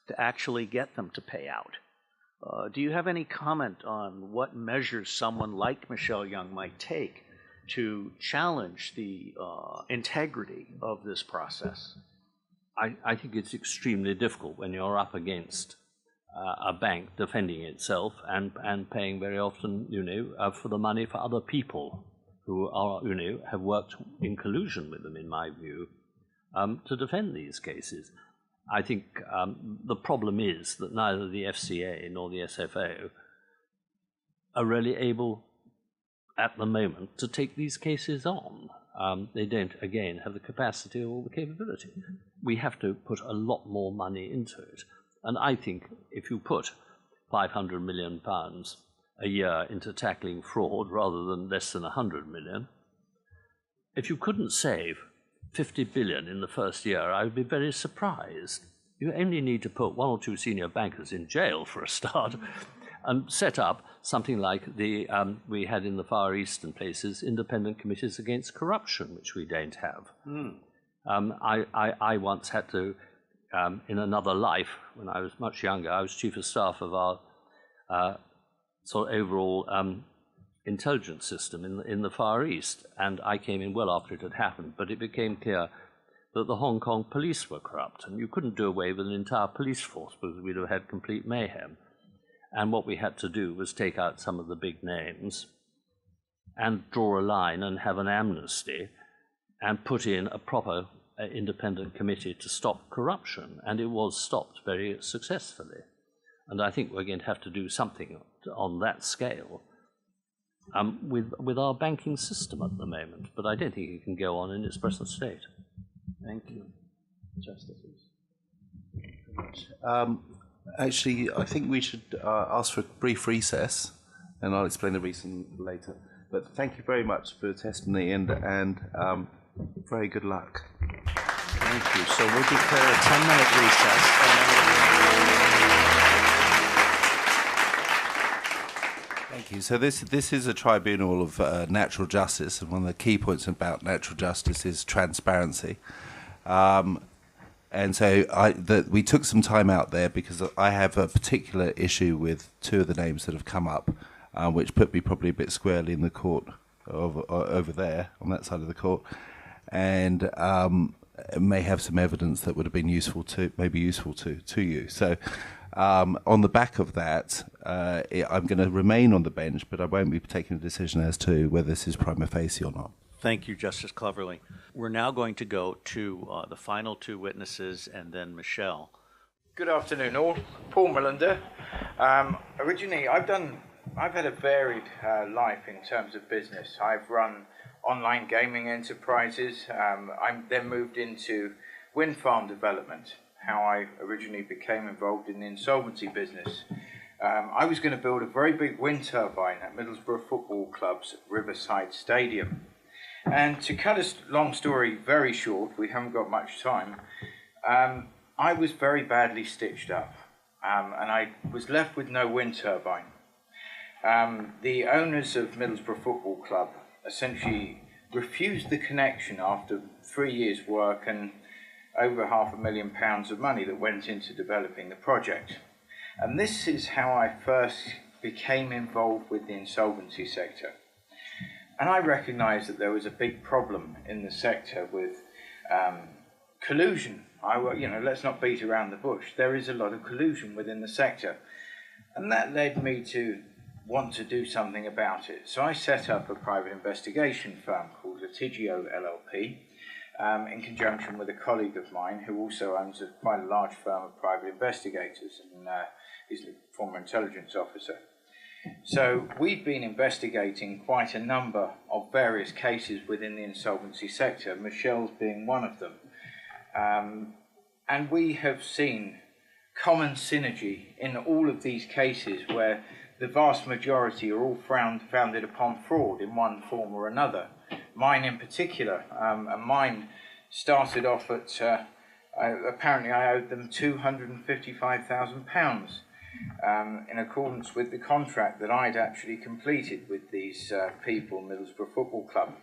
to actually get them to pay out. Do you have any comment on what measures someone like Michelle Young might take to challenge the integrity of this process? I think it's extremely difficult when you're up against a bank defending itself and paying very often, for the money for other people who are, have worked in collusion with them, in my view, to defend these cases. I think the problem is that neither the FCA nor the SFO are really able, at the moment, to take these cases on. They don't, again, have the capacity or the capability. We have to put a lot more money into it. And I think if you put £500 million a year into tackling fraud rather than less than 100 million, if you couldn't save 50 billion in the first year, I would be very surprised. You only need to put one or two senior bankers in jail for a start and set up something like we had in the Far Eastern places, independent committees against corruption, which we don't have. I once had to, in another life, when I was much younger, I was chief of staff of our sort of overall intelligence system in the Far East, and I came in well after it had happened, but it became clear that the Hong Kong police were corrupt, and you couldn't do away with an entire police force because we'd have had complete mayhem. And what we had to do was take out some of the big names and draw a line and have an amnesty and put in a proper independent committee to stop corruption, and it was stopped very successfully. And I think we're going to have to do something on that scale with our banking system at the moment, but I don't think it can go on in its present state. Thank you. Justices. Actually, I think we should ask for a brief recess, and I'll explain the reason later. But thank you very much for the testimony, and very good luck. Thank you. So we'll declare a 10-minute recess. Thank you. So this is a tribunal of natural justice, and one of the key points about natural justice is transparency. And so we took some time out there because I have a particular issue with two of the names that have come up, which put me probably a bit squarely in the court over there on that side of the court, and may have some evidence that would have been useful to you. So on the back of that, I'm going to remain on the bench, but I won't be taking a decision as to whether this is prima facie or not. Thank you, Justice Cleverly. We're now going to go to the final two witnesses and then Michelle. Good afternoon, all. Paul Millender. Originally, I've had a varied life in terms of business. I've run online gaming enterprises. I then moved into wind farm development, how I originally became involved in the insolvency business. I was going to build a very big wind turbine at Middlesbrough Football Club's Riverside Stadium. And to cut a long story very short, we haven't got much time, I was very badly stitched up, and I was left with no wind turbine. The owners of Middlesbrough Football Club essentially refused the connection after 3 years' work and over £500,000 of money that went into developing the project. And this is how I first became involved with the insolvency sector. And I recognised that there was a big problem in the sector with collusion. Let's not beat around the bush. There is a lot of collusion within the sector. And that led me to want to do something about it. So I set up a private investigation firm called Litigio LLP in conjunction with a colleague of mine who also owns quite a large firm of private investigators and is a former intelligence officer. So we've been investigating quite a number of various cases within the insolvency sector, Michelle's being one of them. And we have seen common synergy in all of these cases where the vast majority are all founded upon fraud in one form or another. Mine in particular, and mine started off at, apparently I owed them £255,000 in accordance with the contract that I'd actually completed with these people, Middlesbrough Football Club.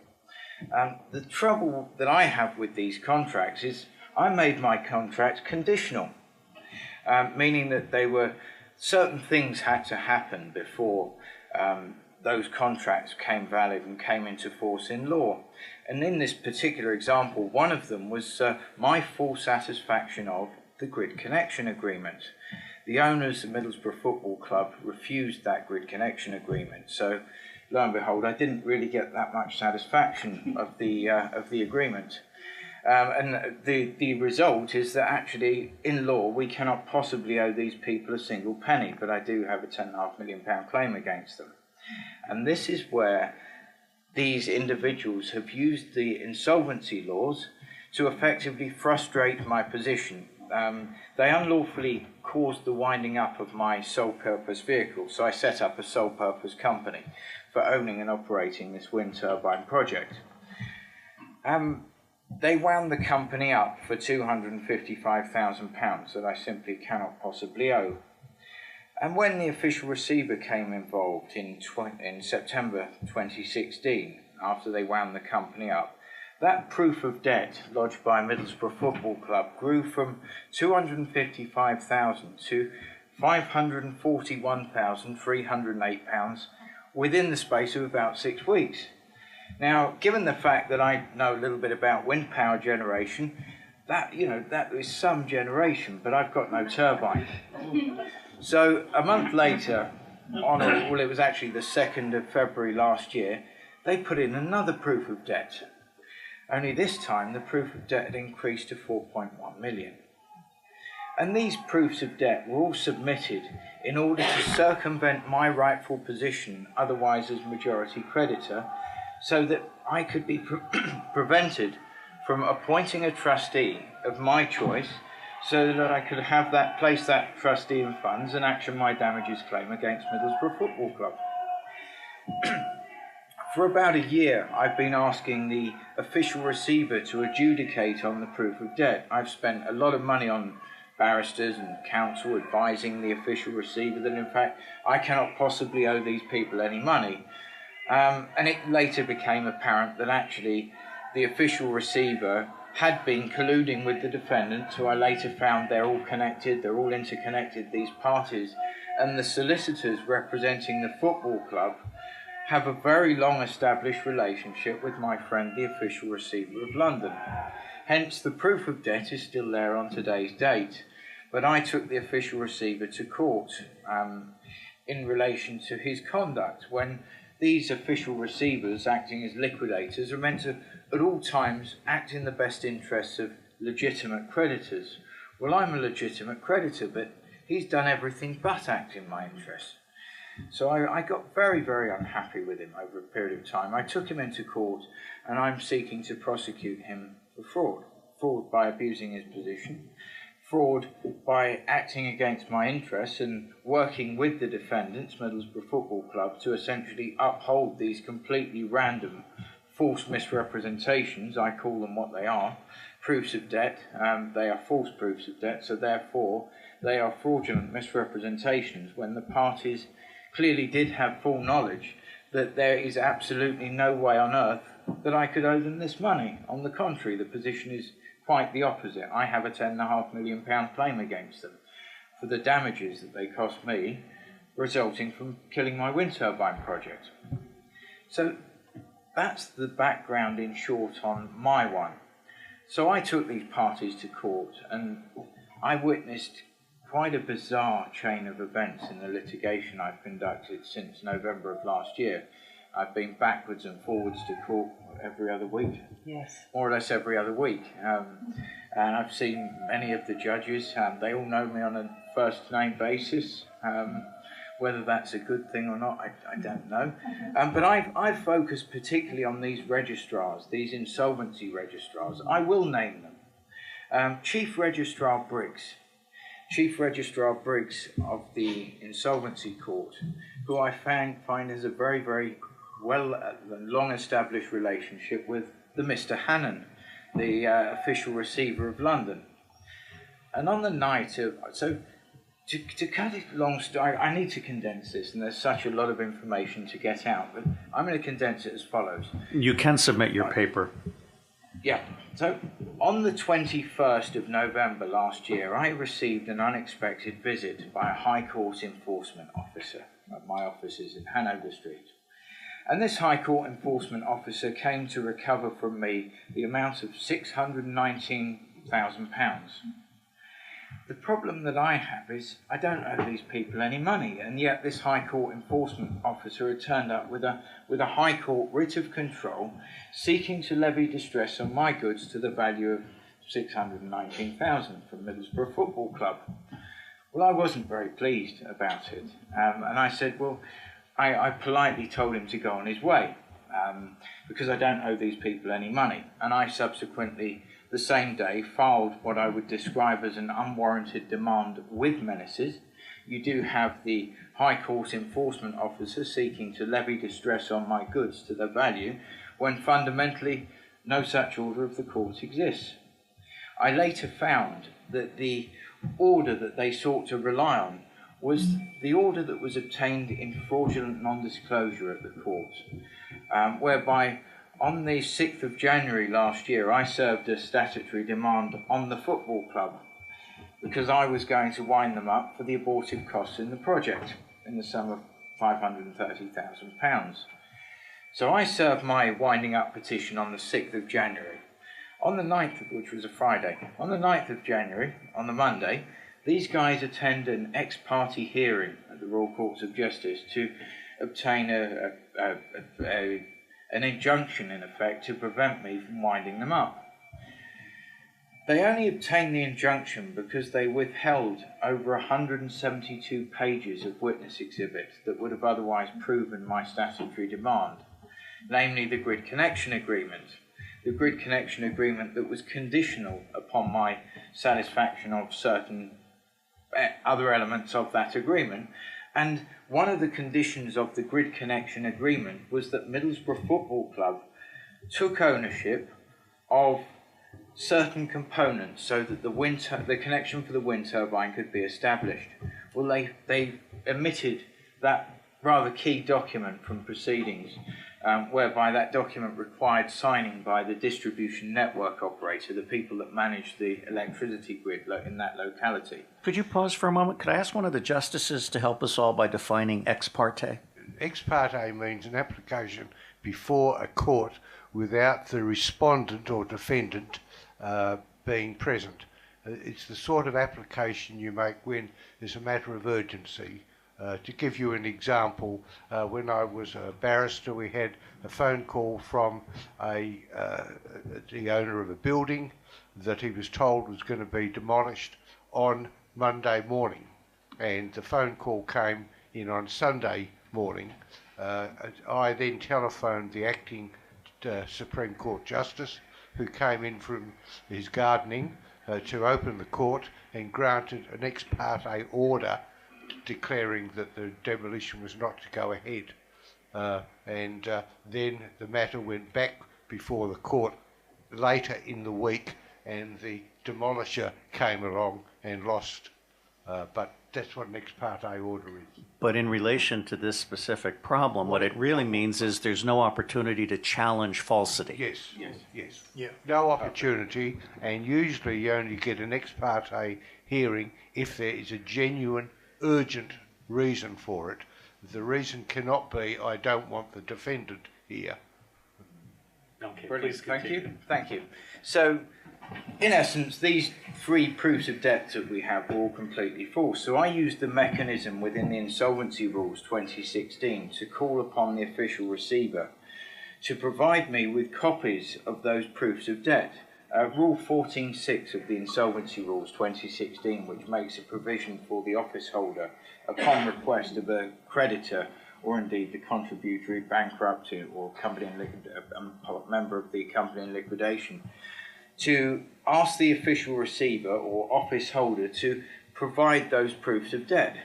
The trouble that I have with these contracts is I made my contracts conditional, meaning that certain things had to happen before those contracts became valid and came into force in law. And in this particular example, one of them was my full satisfaction of the grid connection agreement. The owners of Middlesbrough Football Club refused that grid connection agreement. So, lo and behold, I didn't really get that much satisfaction of the agreement. And the result is that actually, in law, we cannot possibly owe these people a single penny, but I do have a £10.5 million claim against them. And this is where these individuals have used the insolvency laws to effectively frustrate my position. They unlawfully caused the winding up of my sole purpose vehicle, so I set up a sole purpose company for owning and operating this wind turbine project. They wound the company up for £255,000 that I simply cannot possibly owe. And when the official receiver came involved in September 2016, after they wound the company up, that proof of debt lodged by Middlesbrough Football Club grew from £255,000 to £541,308 within the space of about 6 weeks. Now, given the fact that I know a little bit about wind power generation, that is some generation, but I've got no turbine. So a month later, it was actually the 2nd of February last year, they put in another proof of debt. Only this time, the proof of debt had increased to 4.1 million. And these proofs of debt were all submitted in order to circumvent my rightful position, otherwise as majority creditor, so that I could be prevented from appointing a trustee of my choice, so that I could place that trustee in funds and action my damages claim against Middlesbrough Football Club. For about a year, I've been asking the official receiver to adjudicate on the proof of debt. I've spent a lot of money on barristers and counsel advising the official receiver that, in fact, I cannot possibly owe these people any money. And it later became apparent that actually the official receiver had been colluding with the defendants, who I later found they're all connected, they're all interconnected, these parties, and the solicitors representing the football club have a very long established relationship with my friend the official receiver of London. Hence the proof of debt is still there on today's date, but I took the official receiver to court in relation to his conduct, when these official receivers, acting as liquidators, are meant to at all times act in the best interests of legitimate creditors. Well, I'm a legitimate creditor, but he's done everything but act in my interests. So I got very, very unhappy with him over a period of time. I took him into court, and I'm seeking to prosecute him for fraud. Fraud by abusing his position, fraud by acting against my interests and working with the defendants, Middlesbrough Football Club, to essentially uphold these completely random false misrepresentations. I call them what they are, proofs of debt. They are false proofs of debt, so therefore they are fraudulent misrepresentations when the parties clearly did have full knowledge that there is absolutely no way on earth that I could owe them this money. On the contrary, the position is quite the opposite. I have a £10.5 million claim against them for the damages that they cost me resulting from killing my wind turbine project. So that's the background in short on my one. So I took these parties to court, and I witnessed quite a bizarre chain of events in the litigation I've conducted since November of last year. I've been backwards and forwards to court every other week. Yes. More or less every other week. And I've seen many of the judges. They all know me on a first name basis. Whether that's a good thing or not, I don't know. But I've focused particularly on these registrars, these insolvency registrars. I will name them. Chief Registrar Briggs of the Insolvency Court, who I find has a very, very well long-established relationship with the Mr. Hannon, the official receiver of London. And on the night of... To cut it long story, I need to condense this, and there's such a lot of information to get out, but I'm going to condense it as follows. You can submit your paper. Yeah. So on the 21st of November last year, I received an unexpected visit by a High Court enforcement officer at my offices in Hanover Street. And this High Court enforcement officer came to recover from me the amount of £619,000. The problem that I have is I don't owe these people any money, and yet this High Court enforcement officer had turned up with a High Court writ of control seeking to levy distress on my goods to the value of £619,000 from Middlesbrough Football Club. Well, I wasn't very pleased about it, and I said, well, I politely told him to go on his way because I don't owe these people any money, and I subsequently, the same day, filed what I would describe as an unwarranted demand with menaces. You do have the High Court enforcement officer seeking to levy distress on my goods to their value, when fundamentally no such order of the court exists. I later found that the order that they sought to rely on was the order that was obtained in fraudulent non-disclosure at the court, whereby on the 6th of January last year, I served a statutory demand on the football club because I was going to wind them up for the abortive costs in the project in the sum of £530,000. So I served my winding up petition on the 6th of January. On the 9th, which was a Friday, on the 9th of January, on the Monday, these guys attend an ex-parte hearing at the Royal Courts of Justice to obtain an injunction, in effect, to prevent me from winding them up. They only obtained the injunction because they withheld over 172 pages of witness exhibits that would have otherwise proven my statutory demand, namely the grid connection agreement. The grid connection agreement that was conditional upon my satisfaction of certain other elements of that agreement. And one of the conditions of the grid connection agreement was that Middlesbrough Football Club took ownership of certain components so that the connection for the wind turbine could be established. Well, they omitted that rather key document from proceedings, whereby that document required signing by the distribution network operator, the people that manage the electricity grid in that locality. Could you pause for a moment? Could I ask one of the justices to help us all by defining ex parte? Ex parte means an application before a court without the respondent or defendant being present. It's the sort of application you make when there's a matter of urgency. To give you an example, when I was a barrister, we had a phone call from the owner of a building that he was told was going to be demolished on Monday morning, and the phone call came in on Sunday morning. I then telephoned the acting Supreme Court Justice, who came in from his gardening to open the court and granted an ex parte order declaring that the demolition was not to go ahead. Then the matter went back before the court later in the week, and the demolisher came along and lost. But that's what an ex parte order is. But in relation to this specific problem, what it really means is there's no opportunity to challenge falsity. Yes. Yeah. No opportunity, and usually you only get an ex parte hearing if there is a genuine, urgent reason for it. The reason cannot be, I don't want the defendant here. Okay, Brilliant. please Thank continue. you. Thank you. So, in essence, these three proofs of debt that we have are all completely false. So I used the mechanism within the Insolvency Rules 2016 to call upon the official receiver to provide me with copies of those proofs of debt. Rule 14.6 of the Insolvency Rules 2016, which makes a provision for the office holder, upon request of a creditor or indeed the contributory, bankrupt, or member of the company in liquidation, to ask the official receiver or office holder to provide those proofs of debt.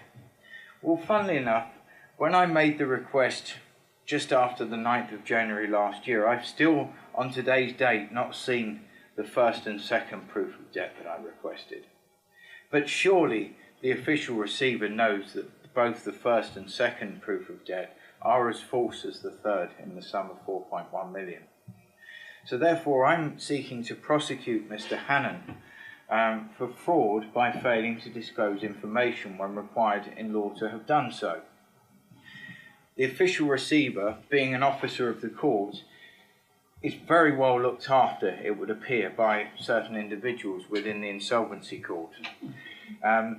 Well, funnily enough, when I made the request just after the 9th of January last year, I've still, on today's date, not seen the first and second proof of debt that I requested. But surely the official receiver knows that both the first and second proof of debt are as false as the third in the sum of 4.1 million. So therefore I'm seeking to prosecute Mr. Hannon for fraud by failing to disclose information when required in law to have done so. The official receiver, being an officer of the court, is very well looked after, it would appear, by certain individuals within the insolvency court.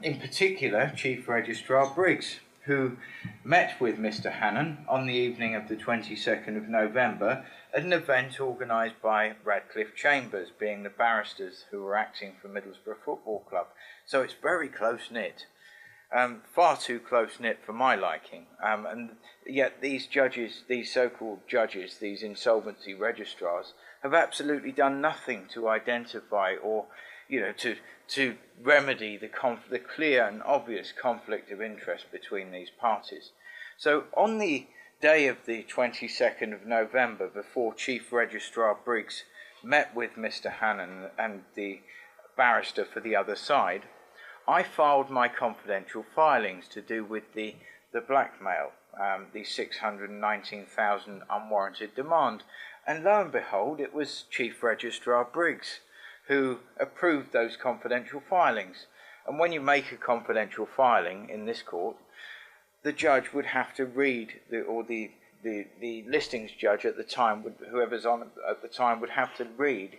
In particular, Chief Registrar Briggs, who met with Mr. Hannon on the evening of the 22nd of November at an event organised by Radcliffe Chambers, being the barristers who were acting for Middlesbrough Football Club. So it's very close-knit, far too close-knit for my liking. And yet these judges, these so-called judges, these insolvency registrars, have absolutely done nothing to identify or, to remedy the clear and obvious conflict of interest between these parties. So on the day of the 22nd of November, before Chief Registrar Briggs met with Mr. Hannon and the barrister for the other side, I filed my confidential filings to do with the blackmail, the 619,000 unwarranted demand. And lo and behold, it was Chief Registrar Briggs who approved those confidential filings. And when you make a confidential filing in this court, the judge would have to read, the listings judge at the time, whoever's on at the time, would have to read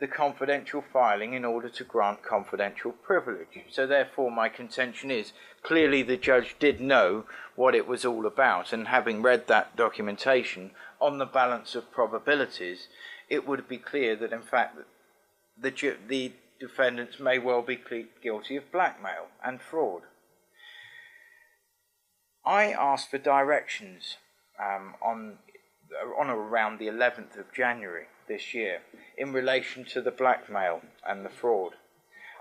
the confidential filing in order to grant confidential privilege. So therefore my contention is, clearly the judge did know what it was all about, and having read that documentation, on the balance of probabilities, it would be clear that in fact the defendants may well be guilty of blackmail and fraud. I asked for directions on or around the 11th of January this year in relation to the blackmail and the fraud.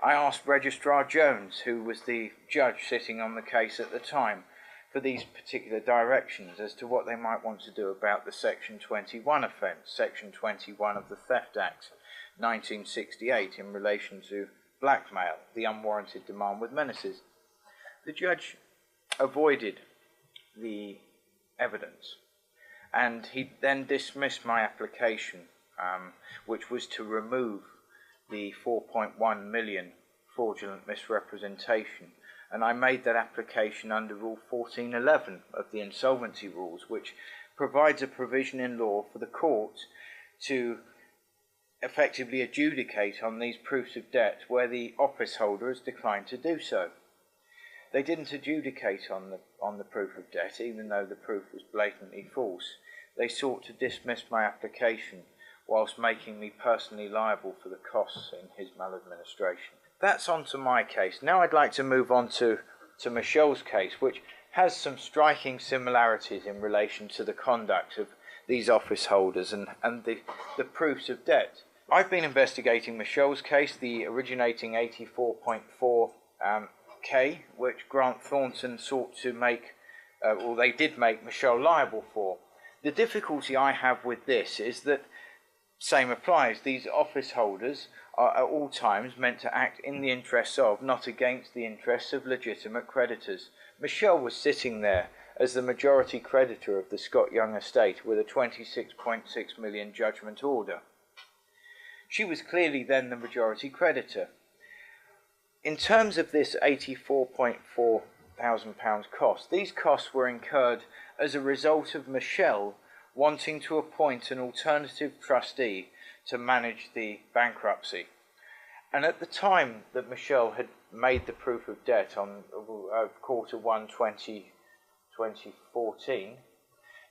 I asked Registrar Jones, who was the judge sitting on the case at the time, for these particular directions as to what they might want to do about the Section 21 offence, Section 21 of the Theft Act 1968, in relation to blackmail, the unwarranted demand with menaces. The judge avoided the evidence, and he then dismissed my application, which was to remove the 4.1 million fraudulent misrepresentation. And I made that application under Rule 1411 of the Insolvency Rules, which provides a provision in law for the court to effectively adjudicate on these proofs of debt where the office holder has declined to do so. They didn't adjudicate on the proof of debt, even though the proof was blatantly false. They sought to dismiss my application whilst making me personally liable for the costs in his maladministration. That's on to my case. Now I'd like to move on to Michelle's case, which has some striking similarities in relation to the conduct of these office holders and the proofs of debt. I've been investigating Michelle's case, the originating 84.4 K, which Grant Thornton sought to make, they did make Michelle liable for. The difficulty I have with this is that, same applies, these office holders are at all times meant to act in the interests of, not against the interests of, legitimate creditors. Michelle was sitting there as the majority creditor of the Scott Young estate with a 26.6 million judgment order. She was clearly then the majority creditor. In terms of this 84.4 cost. These costs were incurred as a result of Michelle wanting to appoint an alternative trustee to manage the bankruptcy. And at the time that Michelle had made the proof of debt on Q1 2014,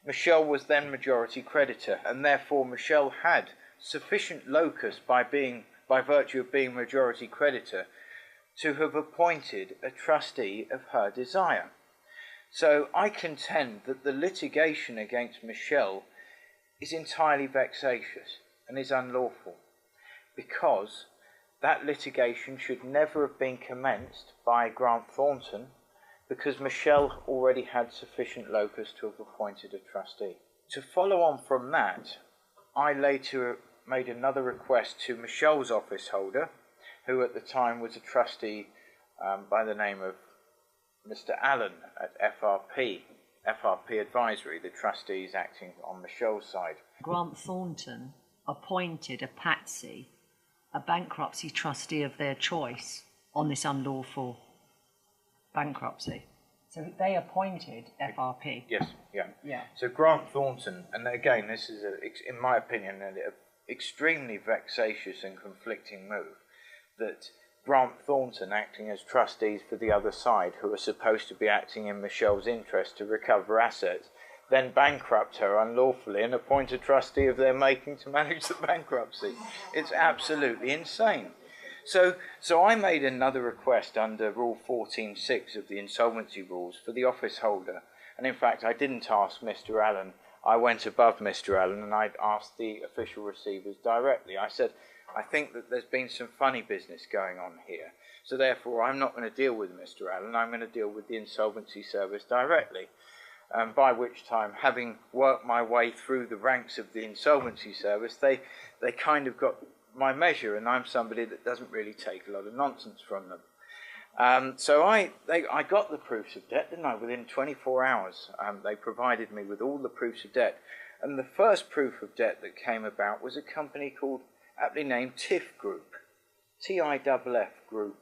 Michelle was then majority creditor, and therefore Michelle had sufficient locus by virtue of being majority creditor to have appointed a trustee of her desire. So I contend that the litigation against Michelle is entirely vexatious and is unlawful, because that litigation should never have been commenced by Grant Thornton, because Michelle already had sufficient locus to have appointed a trustee. To follow on from that, I later made another request to Michelle's office holder, who at the time was a trustee by the name of Mr. Allen at FRP Advisory, the trustees acting on Michelle's side. Grant Thornton appointed a patsy, a bankruptcy trustee of their choice, on this unlawful bankruptcy. So they appointed FRP. Yes, yeah. Yeah. So Grant Thornton, and again, this is, in my opinion, an extremely vexatious and conflicting move, that Grant Thornton, acting as trustees for the other side, who are supposed to be acting in Michelle's interest to recover assets, then bankrupt her unlawfully and appoint a trustee of their making to manage the bankruptcy. It's absolutely insane. So I made another request under Rule 14.6 of the insolvency rules for the office holder. And in fact, I didn't ask Mr. Allen. I went above Mr. Allen and I asked the official receivers directly. I said, I think that there's been some funny business going on here. So therefore, I'm not going to deal with Mr. Allen. I'm going to deal with the insolvency service directly. By which time, having worked my way through the ranks of the insolvency service, they kind of got my measure, and I'm somebody that doesn't really take a lot of nonsense from them. So I got the proofs of debt, didn't I? Within 24 hours, they provided me with all the proofs of debt. And the first proof of debt that came about was a company called, aptly named TIFF Group, TIFF Group,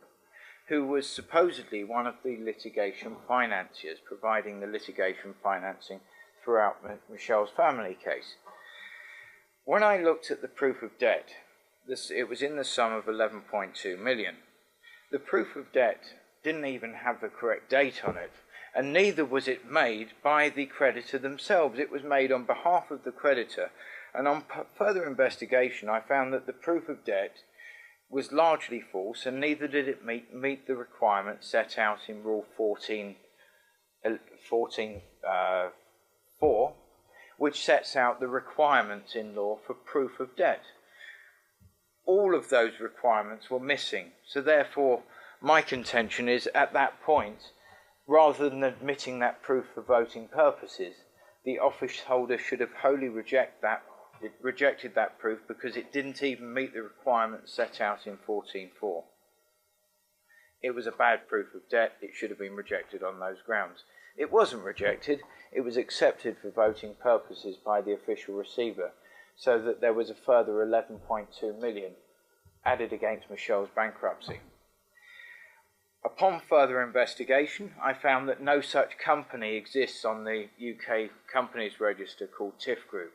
who was supposedly one of the litigation financiers, providing the litigation financing throughout Michelle's family case. When I looked at the proof of debt, it was in the sum of 11.2 million. The proof of debt didn't even have the correct date on it, and neither was it made by the creditor themselves. It was made on behalf of the creditor, and on further investigation I found that the proof of debt was largely false, and neither did it meet the requirements set out in Rule 14.4, which sets out the requirements in law for proof of debt. All of those requirements were missing, so therefore my contention is, at that point, rather than admitting that proof for voting purposes, the office holder should have wholly rejected that proof, because it didn't even meet the requirements set out in 14.4. It was a bad proof of debt. It should have been rejected on those grounds. It wasn't rejected. It was accepted for voting purposes by the official receiver, so that there was a further 11.2 million added against Michelle's bankruptcy. Upon further investigation, I found that no such company exists on the UK Companies Register called TIFF Group.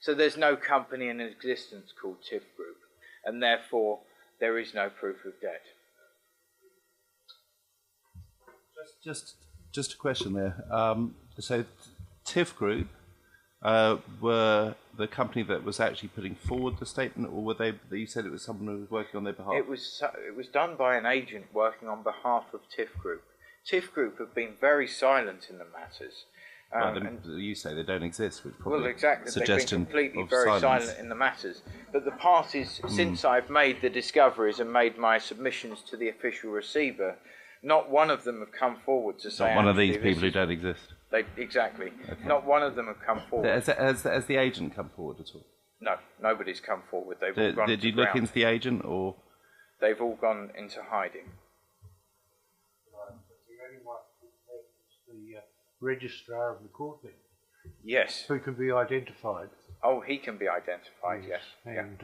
So there's no company in existence called TIFF Group, and therefore there is no proof of debt. Just a question there. So TIFF Group were the company that was actually putting forward the statement, or were they? You said it was someone who was working on their behalf. It was done by an agent working on behalf of TIFF Group. TIFF Group have been very silent in the matters. You say they don't exist, which probably exactly. Suggestion they've been completely of very silence. silent in the matters. But the parties, since I've made the discoveries and made my submissions to the official receiver, not one of them have come forward to say. Not one of these people who don't exist. Exactly. Okay. Not one of them have come forward. Has the agent come forward at all? No, nobody's come forward. They've all gone Did you look into the agent, or? They've all gone into hiding. The registrar of the court then? Yes. Who can be identified? Oh, he can be identified, yes. And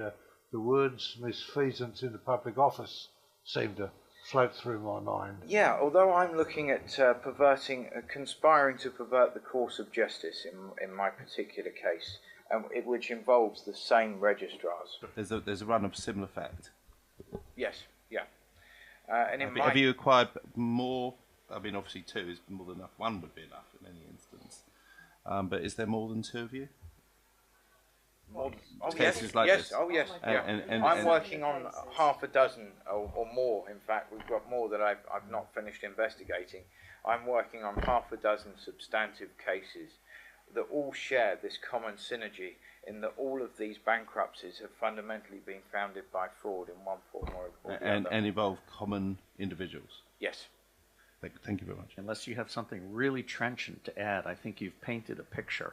the words misfeasance in the public office seem to float through my mind. Yeah, although I'm looking at conspiring to pervert the course of justice in my particular case, which involves the same registrars. There's a run of similar fact. Yes, yeah. And have you acquired more? I mean, obviously 2 is more than enough. 1 would be enough in any instance. But is there more than 2 of you? Cases like this? Oh yes, yeah. I'm working on half a dozen or more. In fact, we've got more that I've not finished investigating. I'm working on half a dozen substantive cases that all share this common synergy in that all of these bankruptcies have fundamentally been founded by fraud in one form or the other. And involve common individuals? Yes. Thank you very much. Unless you have something really trenchant to add, I think you've painted a picture.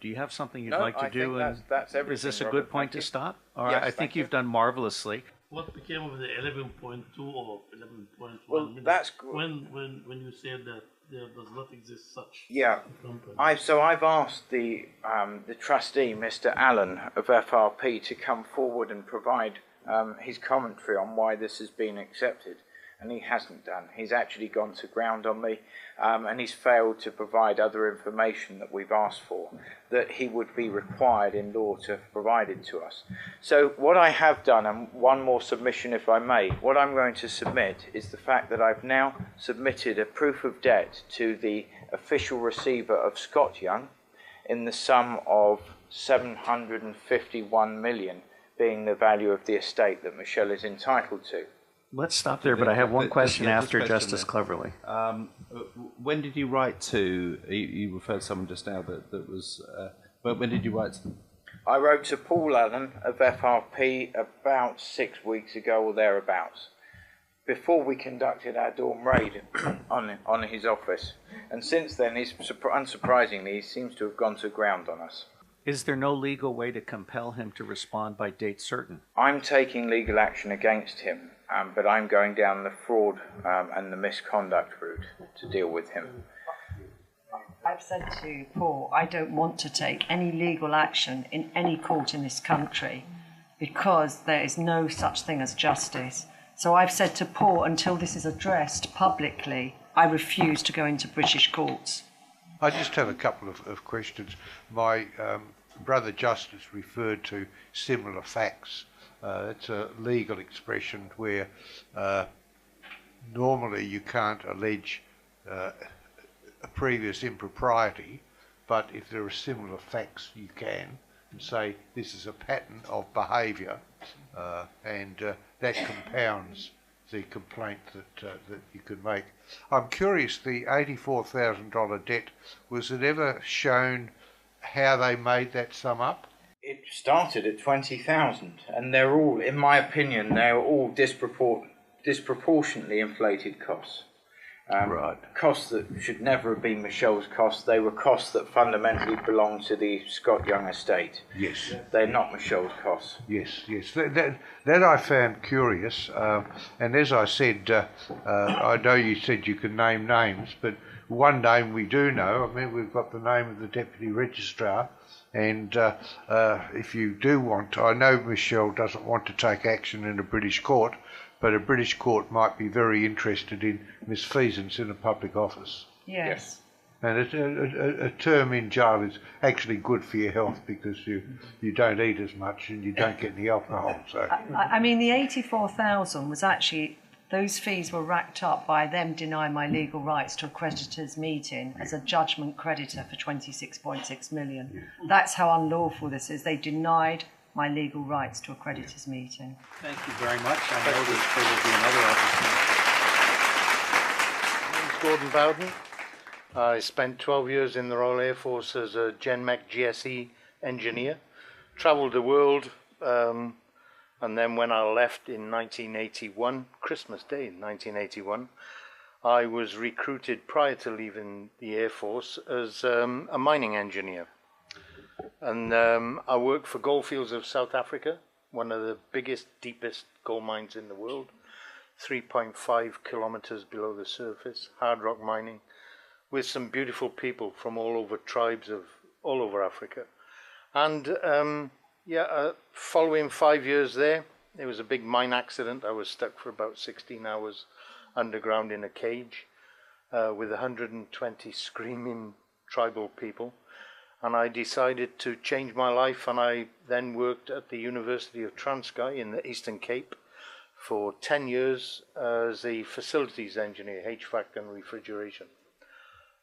Do you have something you'd like to do? That's everything. Is this a Robert, good point to stop? All right, yes, I think you've done marvelously. What became of the 11.2 or 11.1 well, million? that's good. When you said that there does not exist such company. I've asked the trustee, Mr. Allen of FRP, to come forward and provide his commentary on why this has been accepted, and he hasn't done. He's actually gone to ground on me, and he's failed to provide other information that we've asked for, that he would be required in law to have provided to us. So what I have done, and one more submission if I may, what I'm going to submit is the fact that I've now submitted a proof of debt to the official receiver of Scott Young in the sum of 751 million, being the value of the estate that Michelle is entitled to. Let's stop there, but I have one question after Justice Cleverly. When did you write to, you referred to someone just now that was, but when did you write to them? I wrote to Paul Allen of FRP about 6 weeks ago or thereabouts, before we conducted our dawn raid on his office. And since then, unsurprisingly, he seems to have gone to ground on us. Is there no legal way to compel him to respond by date certain? I'm taking legal action against him, but I'm going down the fraud and the misconduct route to deal with him. I've said to Paul, I don't want to take any legal action in any court in this country because there is no such thing as justice. So I've said to Paul, until this is addressed publicly, I refuse to go into British courts. I just have a couple of questions. My brother Justice referred to similar facts. It's a legal expression where normally you can't allege a previous impropriety, but if there are similar facts you can, and say this is a pattern of behaviour, and that compounds the complaint that you could make. I'm curious, the $84,000 debt, was it ever shown how they made that sum up? It started at 20,000, and they're all, in my opinion, they're all disproportionately inflated costs. Right. Costs that should never have been Michelle's costs. They were costs that fundamentally belong to the Scott Young estate. Yes. They're not Michelle's costs. Yes. That I found curious. And as I said, I know you said you could name names, but one name we do know. I mean, we've got the name of the Deputy Registrar. And if you do want, I know Michelle doesn't want to take action in a British court, but a British court might be very interested in misfeasance in a public office. Yes. And a term in jail is actually good for your health because you don't eat as much and you don't get any alcohol. So I mean, the 84,000 was actually, those fees were racked up by them denying my legal rights to a creditors' meeting as a judgment creditor for 26.6 million. Yeah. That's how unlawful this is. They denied my legal rights to a creditors' meeting. Thank you very much. I know that there will be another opportunity. My name's Gordon Bowden. I spent 12 years in the Royal Air Force as a GenMech GSE engineer. Travelled the world, and then when I left in 1981, Christmas Day 1981, I was recruited prior to leaving the Air Force as a mining engineer. And I worked for Goldfields of South Africa, one of the biggest, deepest gold mines in the world, 3.5 kilometers below the surface, hard rock mining, with some beautiful people from all over tribes of all over Africa. And following 5 years there, There was a big mine accident. I was stuck for about 16 hours underground in a cage with 120 screaming tribal people. And I decided to change my life, and I then worked at the University of Transkei in the Eastern Cape for 10 years as a facilities engineer, HVAC and refrigeration.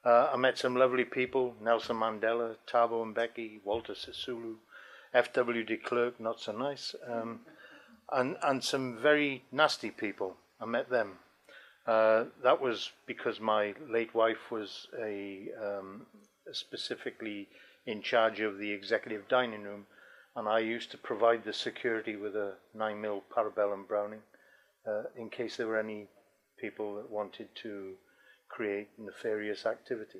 I met some lovely people, Nelson Mandela, Thabo Mbeki, Walter Sisulu, F.W. de Klerk, not so nice, and some very nasty people. I met them. That was because my late wife was specifically in charge of the executive dining room, and I used to provide the security with a 9mm Parabellum Browning in case there were any people that wanted to create nefarious activity.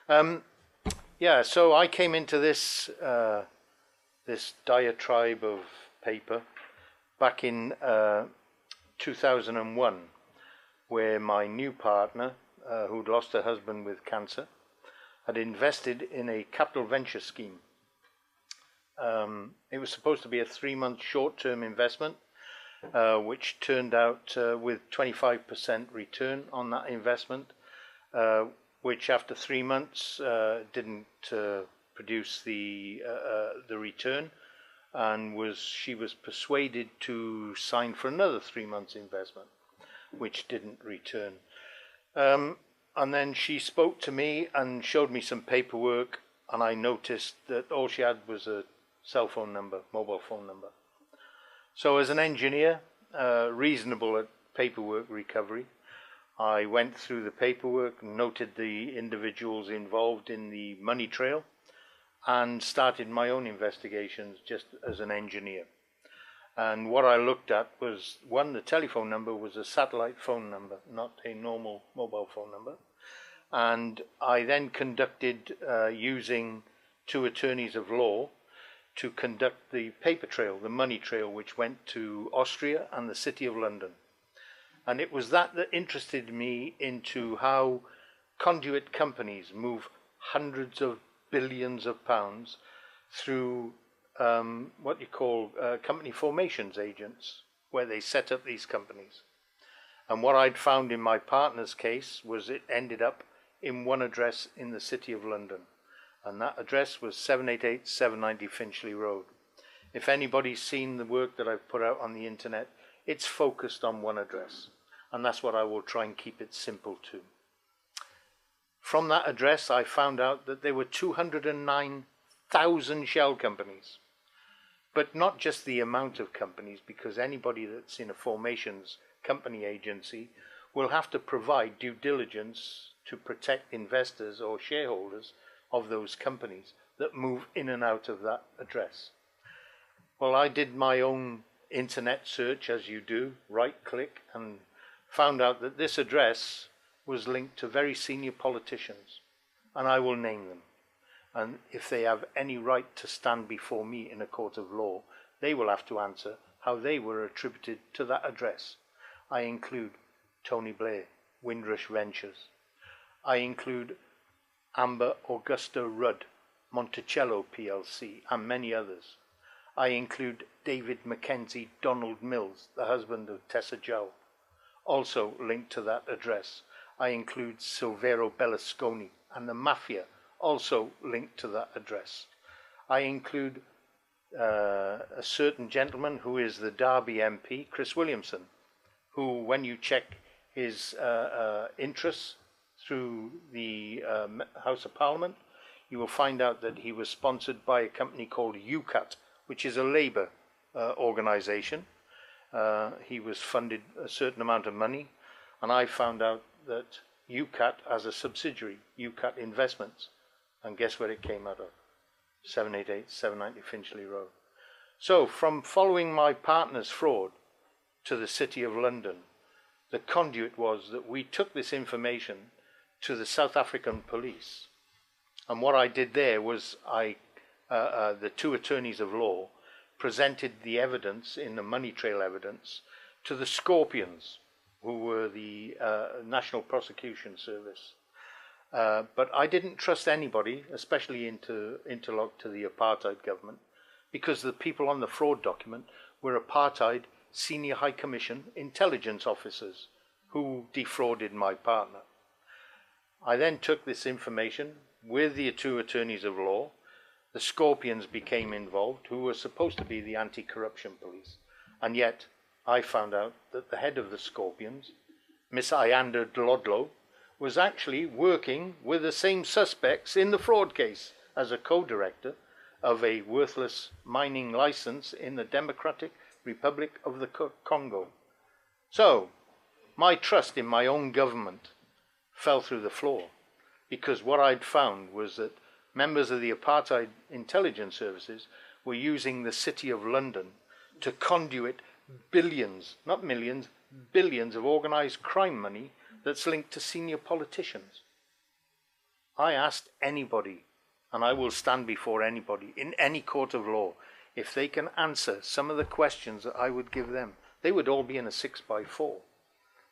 So I came into this this diatribe of paper back in 2001, where my new partner, who'd lost her husband with cancer, had invested in a capital venture scheme. It was supposed to be a 3-month short-term investment, which turned out with 25% return on that investment, which after 3 months didn't produce the return, and she was persuaded to sign for another 3 months investment, which didn't return. And then she spoke to me and showed me some paperwork, and I noticed that all she had was a cell phone number, mobile phone number. So as an engineer, reasonable at paperwork recovery, I went through the paperwork, noted the individuals involved in the money trail, and started my own investigations just as an engineer. And what I looked at was, one, the telephone number was a satellite phone number, not a normal mobile phone number. And I then conducted, using 2 attorneys of law, to conduct the paper trail, the money trail, which went to Austria and the City of London. And it was that interested me into how conduit companies move hundreds of billions of pounds through what you call company formations agents, where they set up these companies. And what I'd found in my partner's case was it ended up in one address in the City of London. And that address was 788 790 Finchley Road. If anybody's seen the work that I've put out on the internet, it's focused on one address. And that's what I will try and keep it simple to. From that address, I found out that there were 209,000 shell companies. But not just the amount of companies, because anybody that's in a formations company agency will have to provide due diligence to protect investors or shareholders of those companies that move in and out of that address. Well, I did my own internet search, as you do, right-click, and found out that this address was linked to very senior politicians, and I will name them. And if they have any right to stand before me in a court of law, they will have to answer how they were attributed to that address. I include Tony Blair, Windrush Ventures. I include Amber Augusta Rudd, Monticello PLC, and many others. I include David Mackenzie Donald Mills, the husband of Tessa Jow, also linked to that address. I include Silvero Berlusconi and the Mafia, also linked to that address. I include a certain gentleman who is the Derby MP, Chris Williamson, who, when you check his interests through the House of Parliament, you will find out that he was sponsored by a company called UCAT, which is a Labour organisation. He was funded a certain amount of money, and I found out that UCAT has a subsidiary, UCAT Investments, and guess where it came out of? 788 790 Finchley Road. So from following my partner's fraud to the City of London, the conduit was that we took this information to the South African police. And what I did there was the 2 attorneys of law presented the evidence in the money trail evidence to the Scorpions, who were the National Prosecution Service. But I didn't trust anybody, especially interlocked to the apartheid government, because the people on the fraud document were apartheid senior High Commission intelligence officers who defrauded my partner. I then took this information with the two attorneys of law. The Scorpions became involved, who were supposed to be the anti-corruption police. And yet I found out that the head of the Scorpions, Miss Ayanda Dlodlo, was actually working with the same suspects in the fraud case as a co-director of a worthless mining license in the Democratic Republic of the Congo. So, my trust in my own government fell through the floor, because what I'd found was that members of the apartheid intelligence services were using the City of London to conduit billions, not millions, billions of organized crime money that's linked to senior politicians. I asked anybody, and I will stand before anybody in any court of law, if they can answer some of the questions that I would give them. They would all be in a 6x4.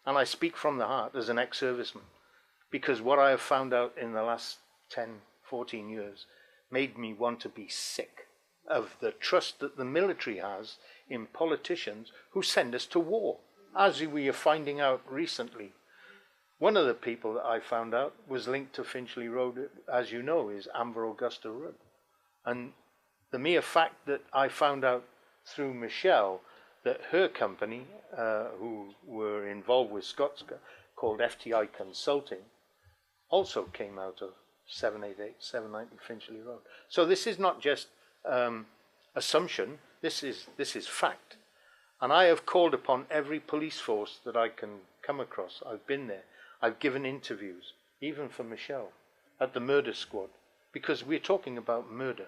And I speak from the heart as an ex-serviceman, because what I have found out in the last 10, 14 years made me want to be sick of the trust that the military has in politicians who send us to war, as we are finding out recently. One of the people that I found out was linked to Finchley Road, as you know, is Amber Augusta Rudd. And the mere fact that I found out through Michelle that her company, who were involved with Scots, called FTI Consulting, also came out of 788, 790 Finchley Road. So this is not just assumption, this is fact. And I have called upon every police force that I can come across. I've been there. I've given interviews, even for Michelle, at the murder squad, because we're talking about murder.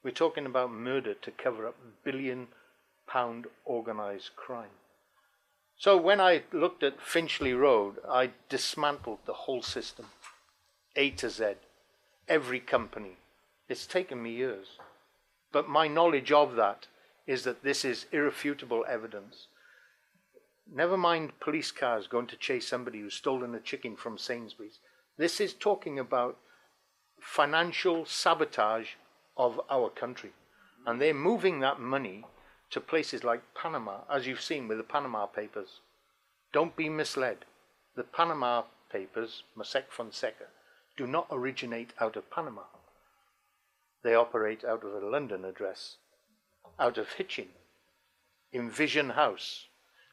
We're talking about murder to cover up billion-pound organised crime. So when I looked at Finchley Road, I dismantled the whole system, A to Z, every company. It's taken me years. But my knowledge of that is that this is irrefutable evidence. Never mind police cars going to chase somebody who's stolen a chicken from Sainsbury's. This is talking about financial sabotage of our country. And they're moving that money to places like Panama, as you've seen with the Panama Papers. Don't be misled. The Panama Papers, Mossack Fonseca, do not originate out of Panama. They operate out of a London address, out of Hitchin, in Vision House,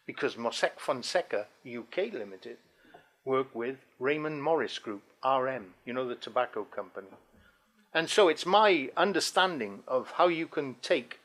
because Mossack Fonseca UK Limited work with Raymond Morris Group, RM, you know, the tobacco company. And so it's my understanding of how you can take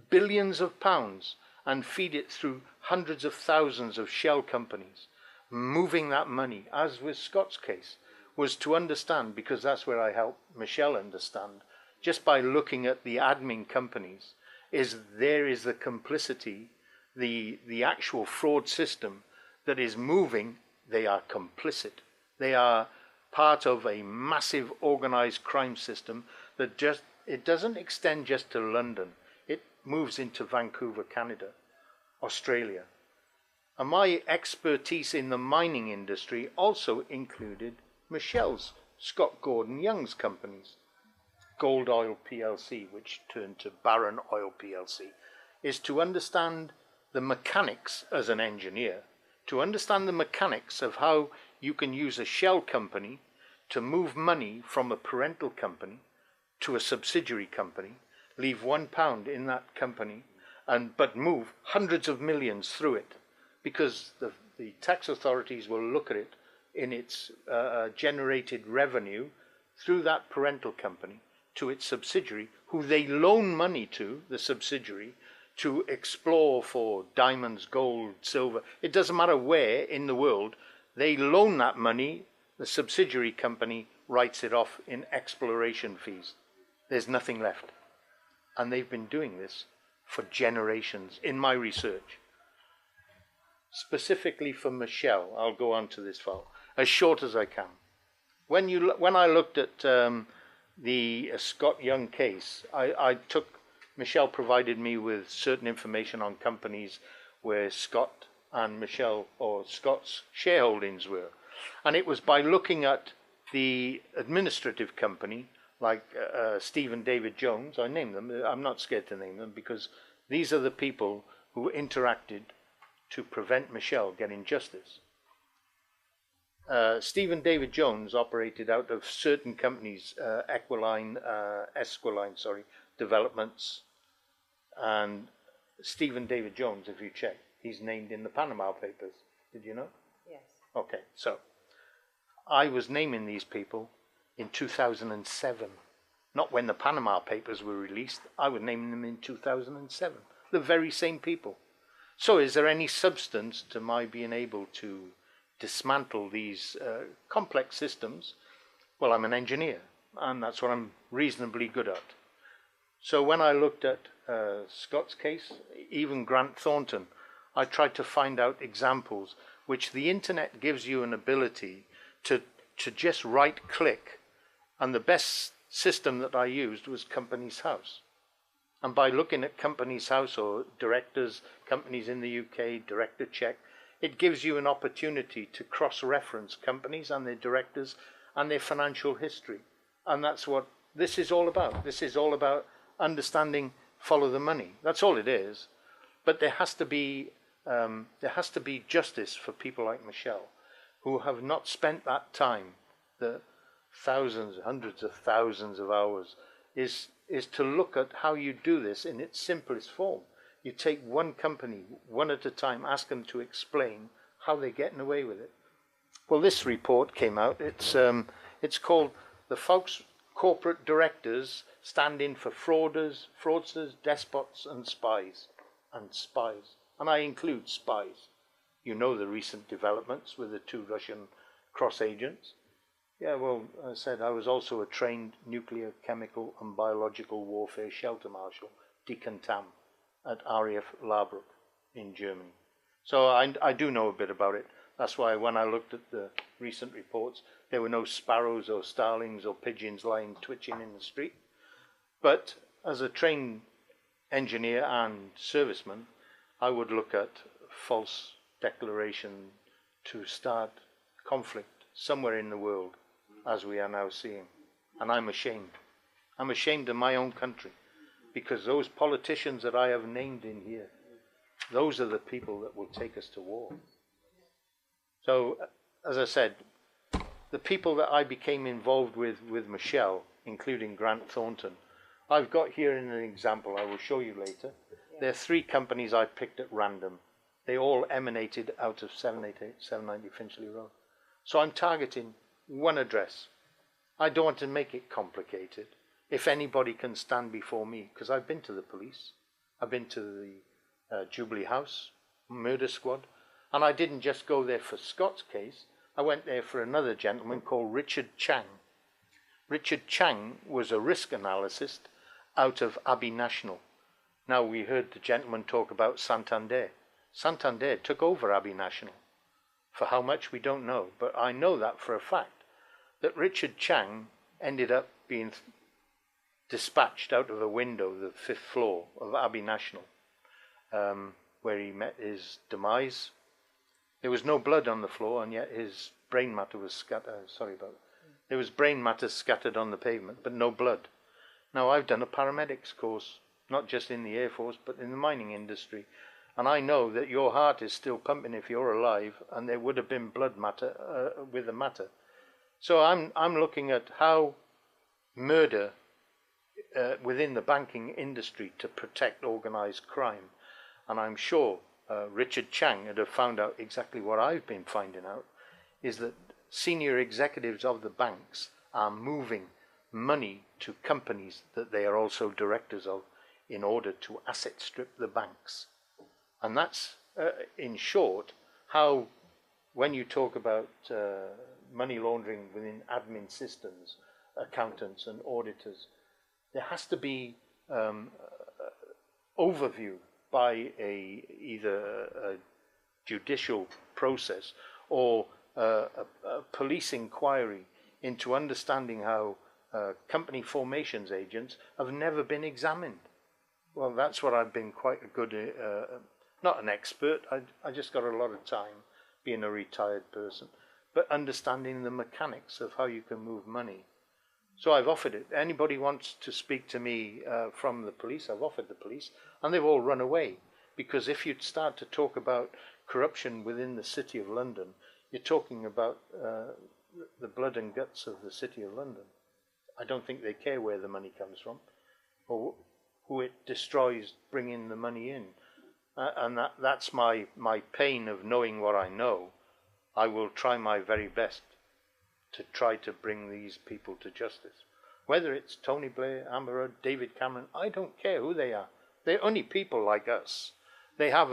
billions of pounds and feed it through hundreds of thousands of shell companies, moving that money, as with Scott's case, was to understand, because that's where I helped Michelle understand, just by looking at the admin companies, is there is the complicity, the actual fraud system that is moving. They are complicit. They are part of a massive organized crime system that just, it doesn't extend just to London. It moves into Vancouver, Canada, Australia. And my expertise in the mining industry also included Michelle's Scott Gordon Young's companies. Gold Oil PLC, which turned to Barron Oil PLC, is to understand the mechanics as an engineer, to understand the mechanics of how you can use a shell company to move money from a parental company to a subsidiary company, leave £1 in that company, but move hundreds of millions through it, because the tax authorities will look at it in its generated revenue through that parental company to its subsidiary, who they loan money to, the subsidiary, to explore for diamonds, gold, silver. It doesn't matter where in the world. They loan that money, the subsidiary company writes it off in exploration fees. There's nothing left. And they've been doing this for generations in my research. Specifically for Michelle, I'll go on to this file, as short as I can. When I looked at the Scott Young case, Michelle provided me with certain information on companies where Scott and Michelle, or Scott's shareholdings were. And it was by looking at the administrative company, like Stephen David Jones, I named them, I'm not scared to name them, because these are the people who interacted to prevent Michelle getting justice. Stephen David Jones operated out of certain companies, Esquiline Developments, and Stephen David Jones, if you check, he's named in the Panama Papers. Did you know? Yes. Okay, so I was naming these people in 2007. Not when the Panama Papers were released. I was naming them in 2007. The very same people. So is there any substance to my being able to dismantle these complex systems? Well, I'm an engineer, and that's what I'm reasonably good at. So when I looked at Scott's case, even Grant Thornton, I tried to find out examples which the internet gives you an ability to just right-click, and the best system that I used was Companies House. And by looking at Companies House or directors, companies in the UK, director check, it gives you an opportunity to cross-reference companies and their directors and their financial history. And that's what this is all about. This is all about understanding, follow the money. That's all it is. But there has to be justice for people like Michelle, who have not spent that time, the thousands, hundreds of thousands of hours, is to look at how you do this in its simplest form. You take one company, one at a time, ask them to explain how they're getting away with it. Well, this report came out. It's called The Folks Corporate Directors Stand In for Fraudsters, Despots and Spies. And I include spies. You know the recent developments with the 2 Russian cross agents. Yeah, well, I said I was also a trained nuclear, chemical and biological warfare shelter marshal, Decontam, at RAF Larbruck in Germany. So I do know a bit about it. That's why when I looked at the recent reports, there were no sparrows or starlings or pigeons lying twitching in the street. But as a trained engineer and serviceman, I would look at false declaration to start conflict somewhere in the world, as we are now seeing. And I'm ashamed. I'm ashamed of my own country, because those politicians that I have named in here, those are the people that will take us to war. So, as I said, the people that I became involved with Michelle, including Grant Thornton, I've got here in an example I will show you later. There are 3 companies I picked at random. They all emanated out of 788, 790 Finchley Road. So I'm targeting one address. I don't want to make it complicated. If anybody can stand before me, because I've been to the police, I've been to the Jubilee House, murder squad, and I didn't just go there for Scott's case, I went there for another gentleman called Richard Chang. Richard Chang was a risk analyst out of Abbey National. Now, we heard the gentleman talk about Santander. Santander took over Abbey National. For how much, we don't know, but I know that for a fact, that Richard Chang ended up being dispatched out of a window, the 5th floor of Abbey National, where he met his demise. There was no blood on the floor, and yet his brain matter was scattered. There was brain matter scattered on the pavement, but no blood. Now, I've done a paramedics course, not just in the Air Force, but in the mining industry. And I know that your heart is still pumping if you're alive, and there would have been blood matter with the matter. So I'm looking at how murder within the banking industry to protect organized crime. And I'm sure Richard Chang would have found out exactly what I've been finding out, is that senior executives of the banks are moving money to companies that they are also directors of in order to asset strip the banks. And that's, in short, how, when you talk about money laundering within admin systems, accountants and auditors, there has to be overview by either a judicial process or a police inquiry into understanding how company formations agents have never been examined. Well, that's what I've been quite a good, not an expert, I just got a lot of time being a retired person, but understanding the mechanics of how you can move money. So I've offered it. Anybody wants to speak to me from the police, I've offered the police, and they've all run away Because if you start to talk about corruption within the City of London, you're talking about the blood and guts of the City of London. I don't think they care where the money comes from or who it destroys bringing the money in. And that's my pain of knowing what I know. I will try my very best to try to bring these people to justice. Whether it's Tony Blair, Amber Rudd, David Cameron, I don't care who they are. They're only people like us. They have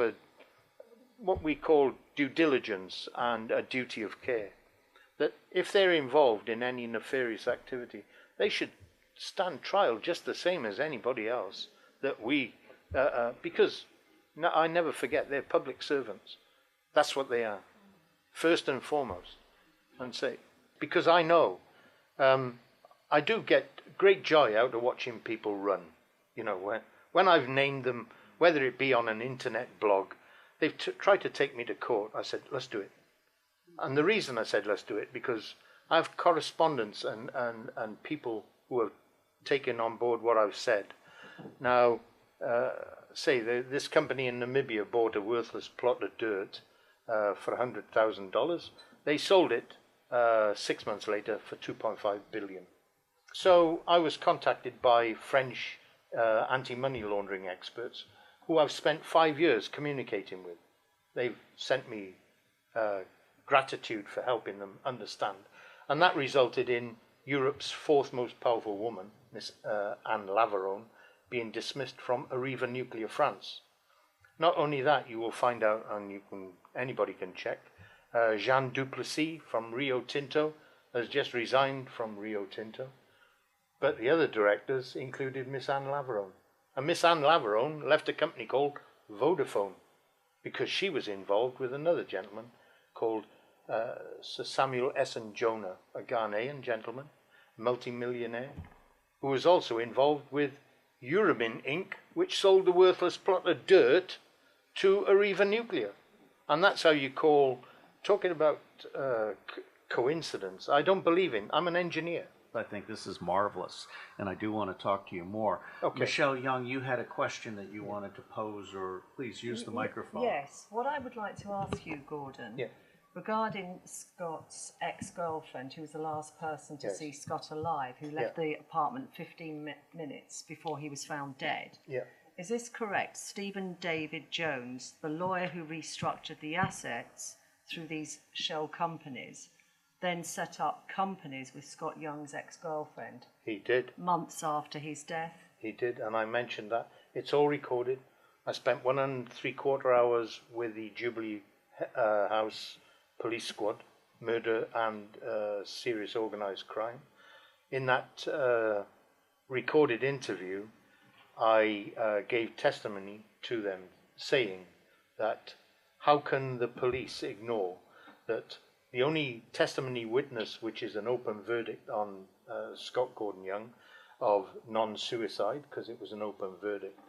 what we call due diligence and a duty of care. That if they're involved in any nefarious activity, they should stand trial just the same as anybody else. That we, because I never forget, they're public servants. That's what they are, first and foremost. And say, because I know, I do get great joy out of watching people run. You know, when I've named them, whether it be on an internet blog, they've tried to take me to court. I said, let's do it. And the reason I said let's do it, because I have correspondents and people who have taken on board what I've said. Now, say this company in Namibia bought a worthless plot of dirt for $100,000. They sold it 6 months later for 2.5 billion. So I was contacted by French anti-money laundering experts who I've spent 5 years communicating with. They've sent me gratitude for helping them understand. And that resulted in Europe's fourth most powerful woman, Miss Anne Laveron, being dismissed from Arriva Nuclear France. Not only that, you will find out, and anybody can check, Jean Duplessis from Rio Tinto has just resigned from Rio Tinto. But the other directors included Miss Anne Laveron. And Miss Anne Laveron left a company called Vodafone because she was involved with another gentleman called Sir Samuel Essen Jonah, a Ghanaian gentleman, multi-millionaire, who was also involved with Eurobin Inc., which sold the worthless plot of dirt to Arriva Nuclear. And that's how you call, talking about coincidence, I don't believe in. I'm an engineer. I think this is marvelous, and I do want to talk to you more. Okay. Michelle Young, you had a question that you wanted to pose, or please use the microphone. Yes. What I would like to ask you, Gordon, regarding Scott's ex-girlfriend, who was the last person to see Scott alive, who left the apartment 15 minutes before he was found dead. Yeah. Is this correct? Stephen David Jones, the lawyer who restructured the assets through these shell companies, then set up companies with Scott Young's ex-girlfriend. He did. Months after his death. He did, and I mentioned that. It's all recorded. I spent 1.75 hours with the Jubilee House Police Squad, murder and serious organised crime. In that recorded interview, I gave testimony to them saying that how can the police ignore that the only testimony witness, which is an open verdict on Scott Gordon Young of non-suicide, because it was an open verdict,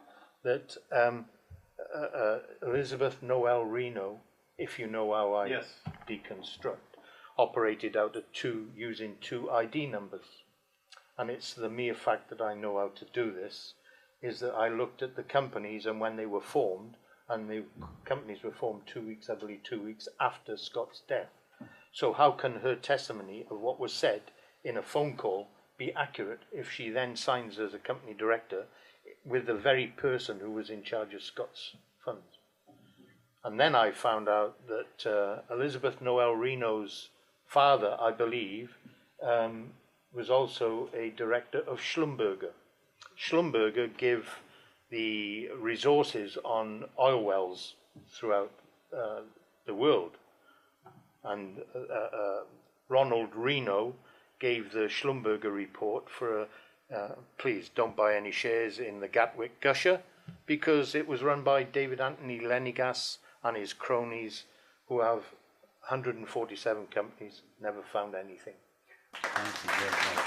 that Elizabeth Noel Reno, if you know how I deconstruct, operated out of using 2 ID numbers. And it's the mere fact that I know how to do this, is that I looked at the companies and when they were formed, and the companies were formed 2 weeks, I believe 2 weeks after Scott's death. So how can her testimony of what was said in a phone call be accurate if she then signs as a company director with the very person who was in charge of Scott's funds? And then I found out that Elizabeth Noel Reno's father, I believe, was also a director of Schlumberger. Schlumberger give the resources on oil wells throughout the world. And Ronald Reno gave the Schlumberger report for please don't buy any shares in the Gatwick Gusher, because it was run by David Anthony Lenigas and his cronies, who have 147 companies, never found anything. Thank you very much.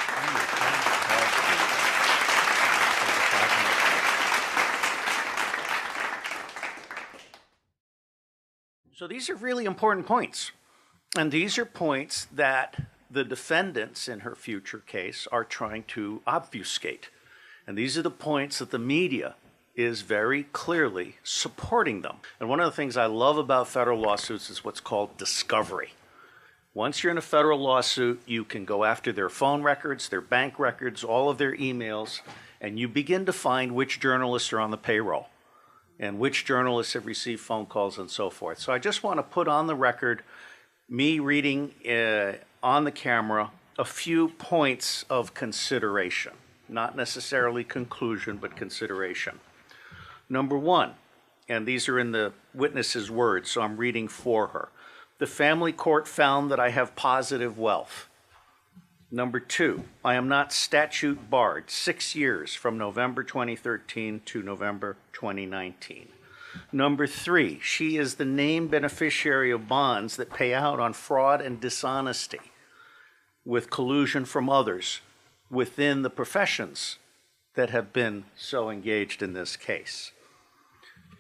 So these are really important points. And these are points that the defendants in her future case are trying to obfuscate. And these are the points that the media is very clearly supporting them. And one of the things I love about federal lawsuits is what's called discovery. Once you're in a federal lawsuit, you can go after their phone records, their bank records, all of their emails, and you begin to find which journalists are on the payroll and which journalists have received phone calls and so forth. So I just want to put on the record me reading on the camera a few points of consideration, not necessarily conclusion, but consideration. Number one, and these are in the witness's words, so I'm reading for her. The family court found that I have positive wealth. Number two, I am not statute barred 6 years from November 2013 to November 2019. Number three, she is the named beneficiary of bonds that pay out on fraud and dishonesty with collusion from others within the professions that have been so engaged in this case.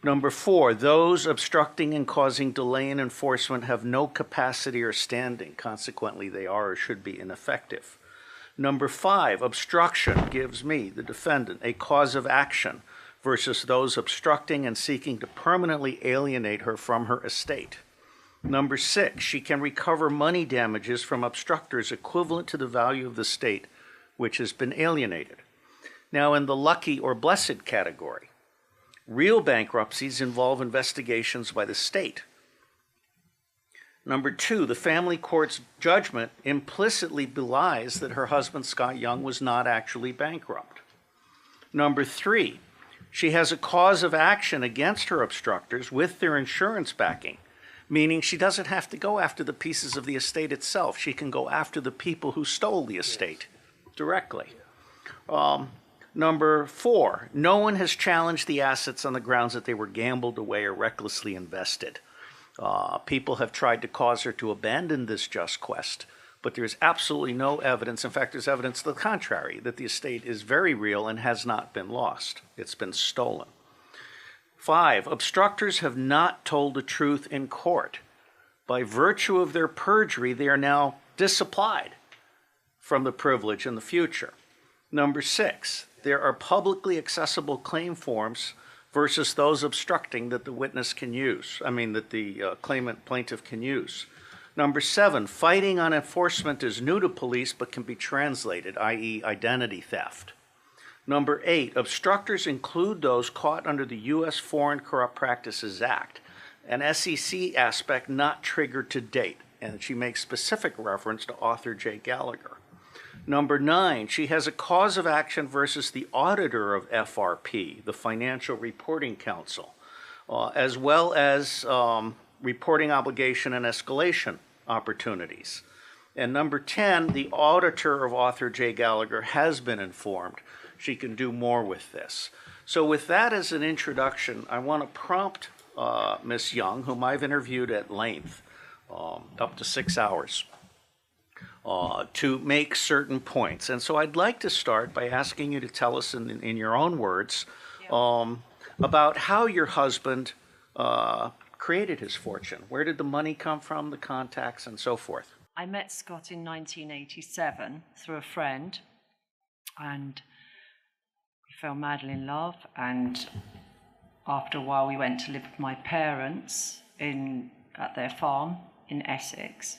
Number four, those obstructing and causing delay in enforcement have no capacity or standing. Consequently, they are or should be ineffective. Number five, obstruction gives me, the defendant, a cause of action versus those obstructing and seeking to permanently alienate her from her estate. Number six, she can recover money damages from obstructors equivalent to the value of the estate which has been alienated. Now, in the lucky or blessed category, real bankruptcies involve investigations by the state. Number two, the family court's judgment implicitly belies that her husband, Scott Young, was not actually bankrupt. Number three, she has a cause of action against her obstructors with their insurance backing, meaning she doesn't have to go after the pieces of the estate itself. She can go after the people who stole the estate directly. Number four, no one has challenged the assets on the grounds that they were gambled away or recklessly invested. People have tried to cause her to abandon this just quest, but there's absolutely no evidence. In fact, there's evidence to the contrary, that the estate is very real and has not been lost. It's been stolen. Five, obstructors have not told the truth in court. By virtue of their perjury, they are now disapplied from the privilege in the future. Number six, there are publicly accessible claim forms versus those obstructing that the witness can use, that the plaintiff can use. Number seven, fighting on enforcement is new to police but can be translated, i.e. identity theft. Number eight, obstructors include those caught under the U.S. Foreign Corrupt Practices Act, an SEC aspect not triggered to date, and she makes specific reference to Arthur J. Gallagher. Number nine, she has a cause of action versus the auditor of FRP, the Financial Reporting Council, as well as reporting obligation and escalation opportunities. And number 10, the auditor of Arthur J. Gallagher has been informed she can do more with this. So with that as an introduction, I want to prompt Ms. Young, whom I've interviewed at length, up to 6 hours, to make certain points. And so I'd like to start by asking you to tell us in your own words about how your husband created his fortune. Where did the money come from, the contacts, and so forth? I met Scott in 1987 through a friend, and we fell madly in love. And after a while, we went to live with my parents at their farm in Essex.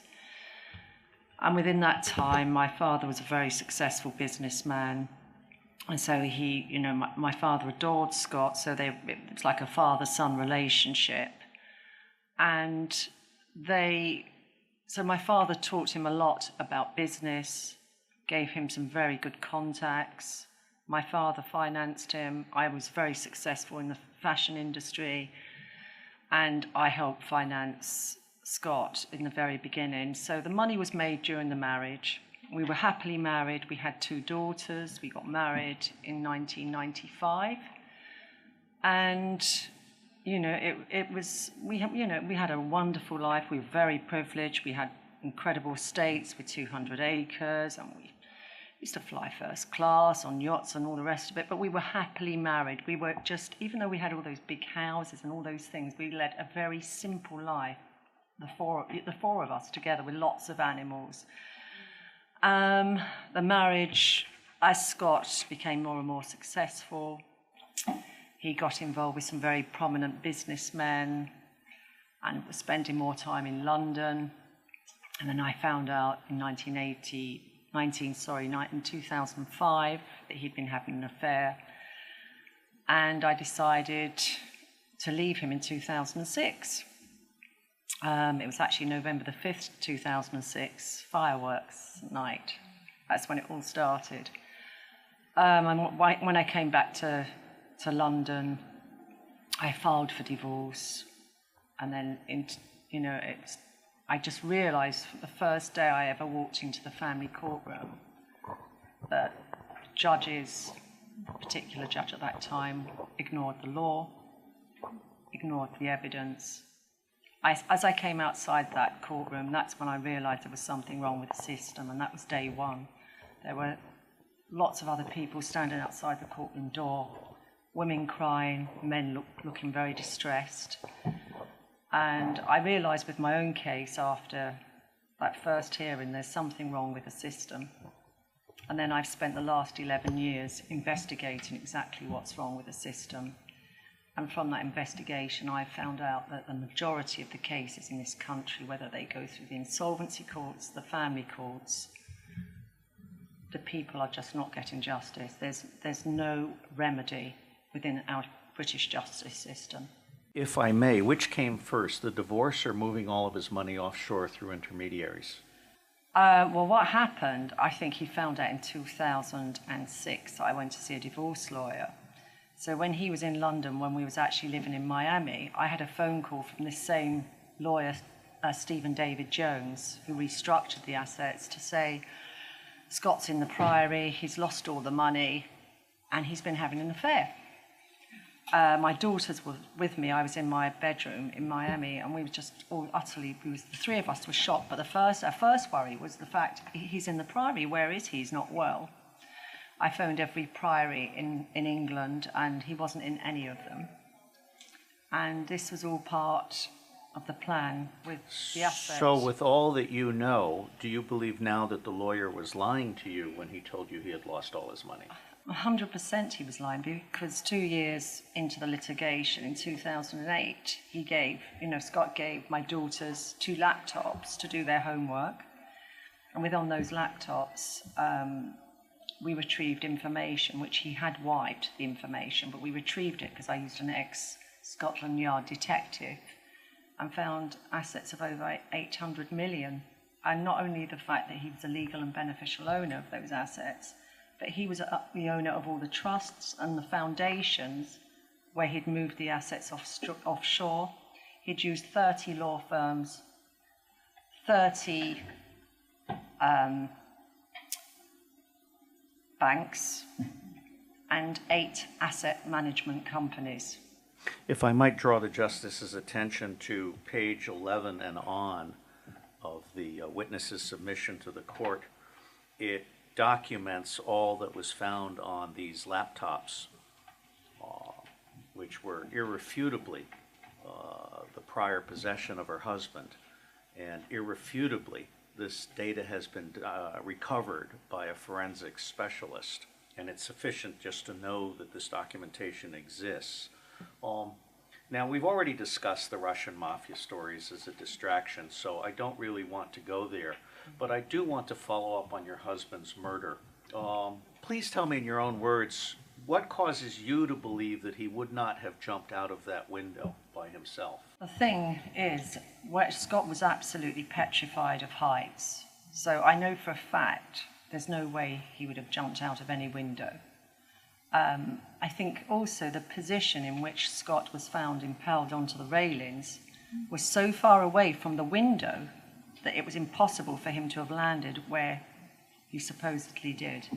And within that time, my father was a very successful businessman. And so my father adored Scott, so it's like a father-son relationship. And so my father taught him a lot about business, gave him some very good contacts. My father financed him. I was very successful in the fashion industry, and I helped finance Scott in the very beginning. So the money was made during the marriage. We were happily married. We had 2 daughters. We got married in 1995. And, we had a wonderful life. We were very privileged. We had incredible estates with 200 acres, and we used to fly first class on yachts and all the rest of it, but we were happily married. We were just, even though we had all those big houses and all those things, we led a very simple life, the four of us together with lots of animals. The marriage, as Scott became more and more successful, he got involved with some very prominent businessmen and was spending more time in London. And then I found out in 2005 that he'd been having an affair. And I decided to leave him in 2006. It was actually November the 5th, 2006, fireworks night. That's when it all started. And when I came back to London, I filed for divorce. And then, I just realised the first day I ever walked into the family courtroom that judges, a particular judge at that time, ignored the law, ignored the evidence. As I came outside that courtroom, that's when I realised there was something wrong with the system, and that was day one. There were lots of other people standing outside the courtroom door, women crying, men looking very distressed. And I realised with my own case after that first hearing, there's something wrong with the system. And then I've spent the last 11 years investigating exactly what's wrong with the system. And from that investigation, I found out that the majority of the cases in this country, whether they go through the insolvency courts, the family courts, the people are just not getting justice. There's no remedy within our British justice system. If I may, which came first, the divorce or moving all of his money offshore through intermediaries? Well, what happened, I think he found out in 2006. I went to see a divorce lawyer. So when he was in London, when we was actually living in Miami, I had a phone call from this same lawyer, Stephen David Jones, who restructured the assets, to say, Scott's in the Priory, he's lost all the money, and he's been having an affair. My daughters were with me. I was in my bedroom in Miami, and we were just all utterly, the three of us were shocked. But our first worry was the fact he's in the Priory. Where is he? He's not well. I phoned every priory in England, and he wasn't in any of them. And this was all part of the plan with the assets. So with all that you know, do you believe now that the lawyer was lying to you when he told you he had lost all his money? 100% he was lying, because 2 years into the litigation in 2008, Scott gave my daughters 2 laptops to do their homework. And on those laptops, we retrieved information, which he had wiped the information, but we retrieved it because I used an ex-Scotland Yard detective and found assets of over 800 million. And not only the fact that he was a legal and beneficial owner of those assets, but he was the owner of all the trusts and the foundations where he'd moved the assets offshore. He'd used 30 law firms, 30 banks, and 8 asset management companies. If I might draw the Justice's attention to page 11 and on of the witness's submission to the court, it documents all that was found on these laptops, which were irrefutably the prior possession of her husband, and irrefutably this data has been recovered by a forensic specialist, and it's sufficient just to know that this documentation exists. Now, we've already discussed the Russian mafia stories as a distraction, so I don't really want to go there, but I do want to follow up on your husband's murder. Please tell me in your own words, what causes you to believe that he would not have jumped out of that window by himself? The thing is, Scott was absolutely petrified of heights. So I know for a fact there's no way he would have jumped out of any window. I think also the position in which Scott was found impaled onto the railings was so far away from the window that it was impossible for him to have landed where he supposedly did.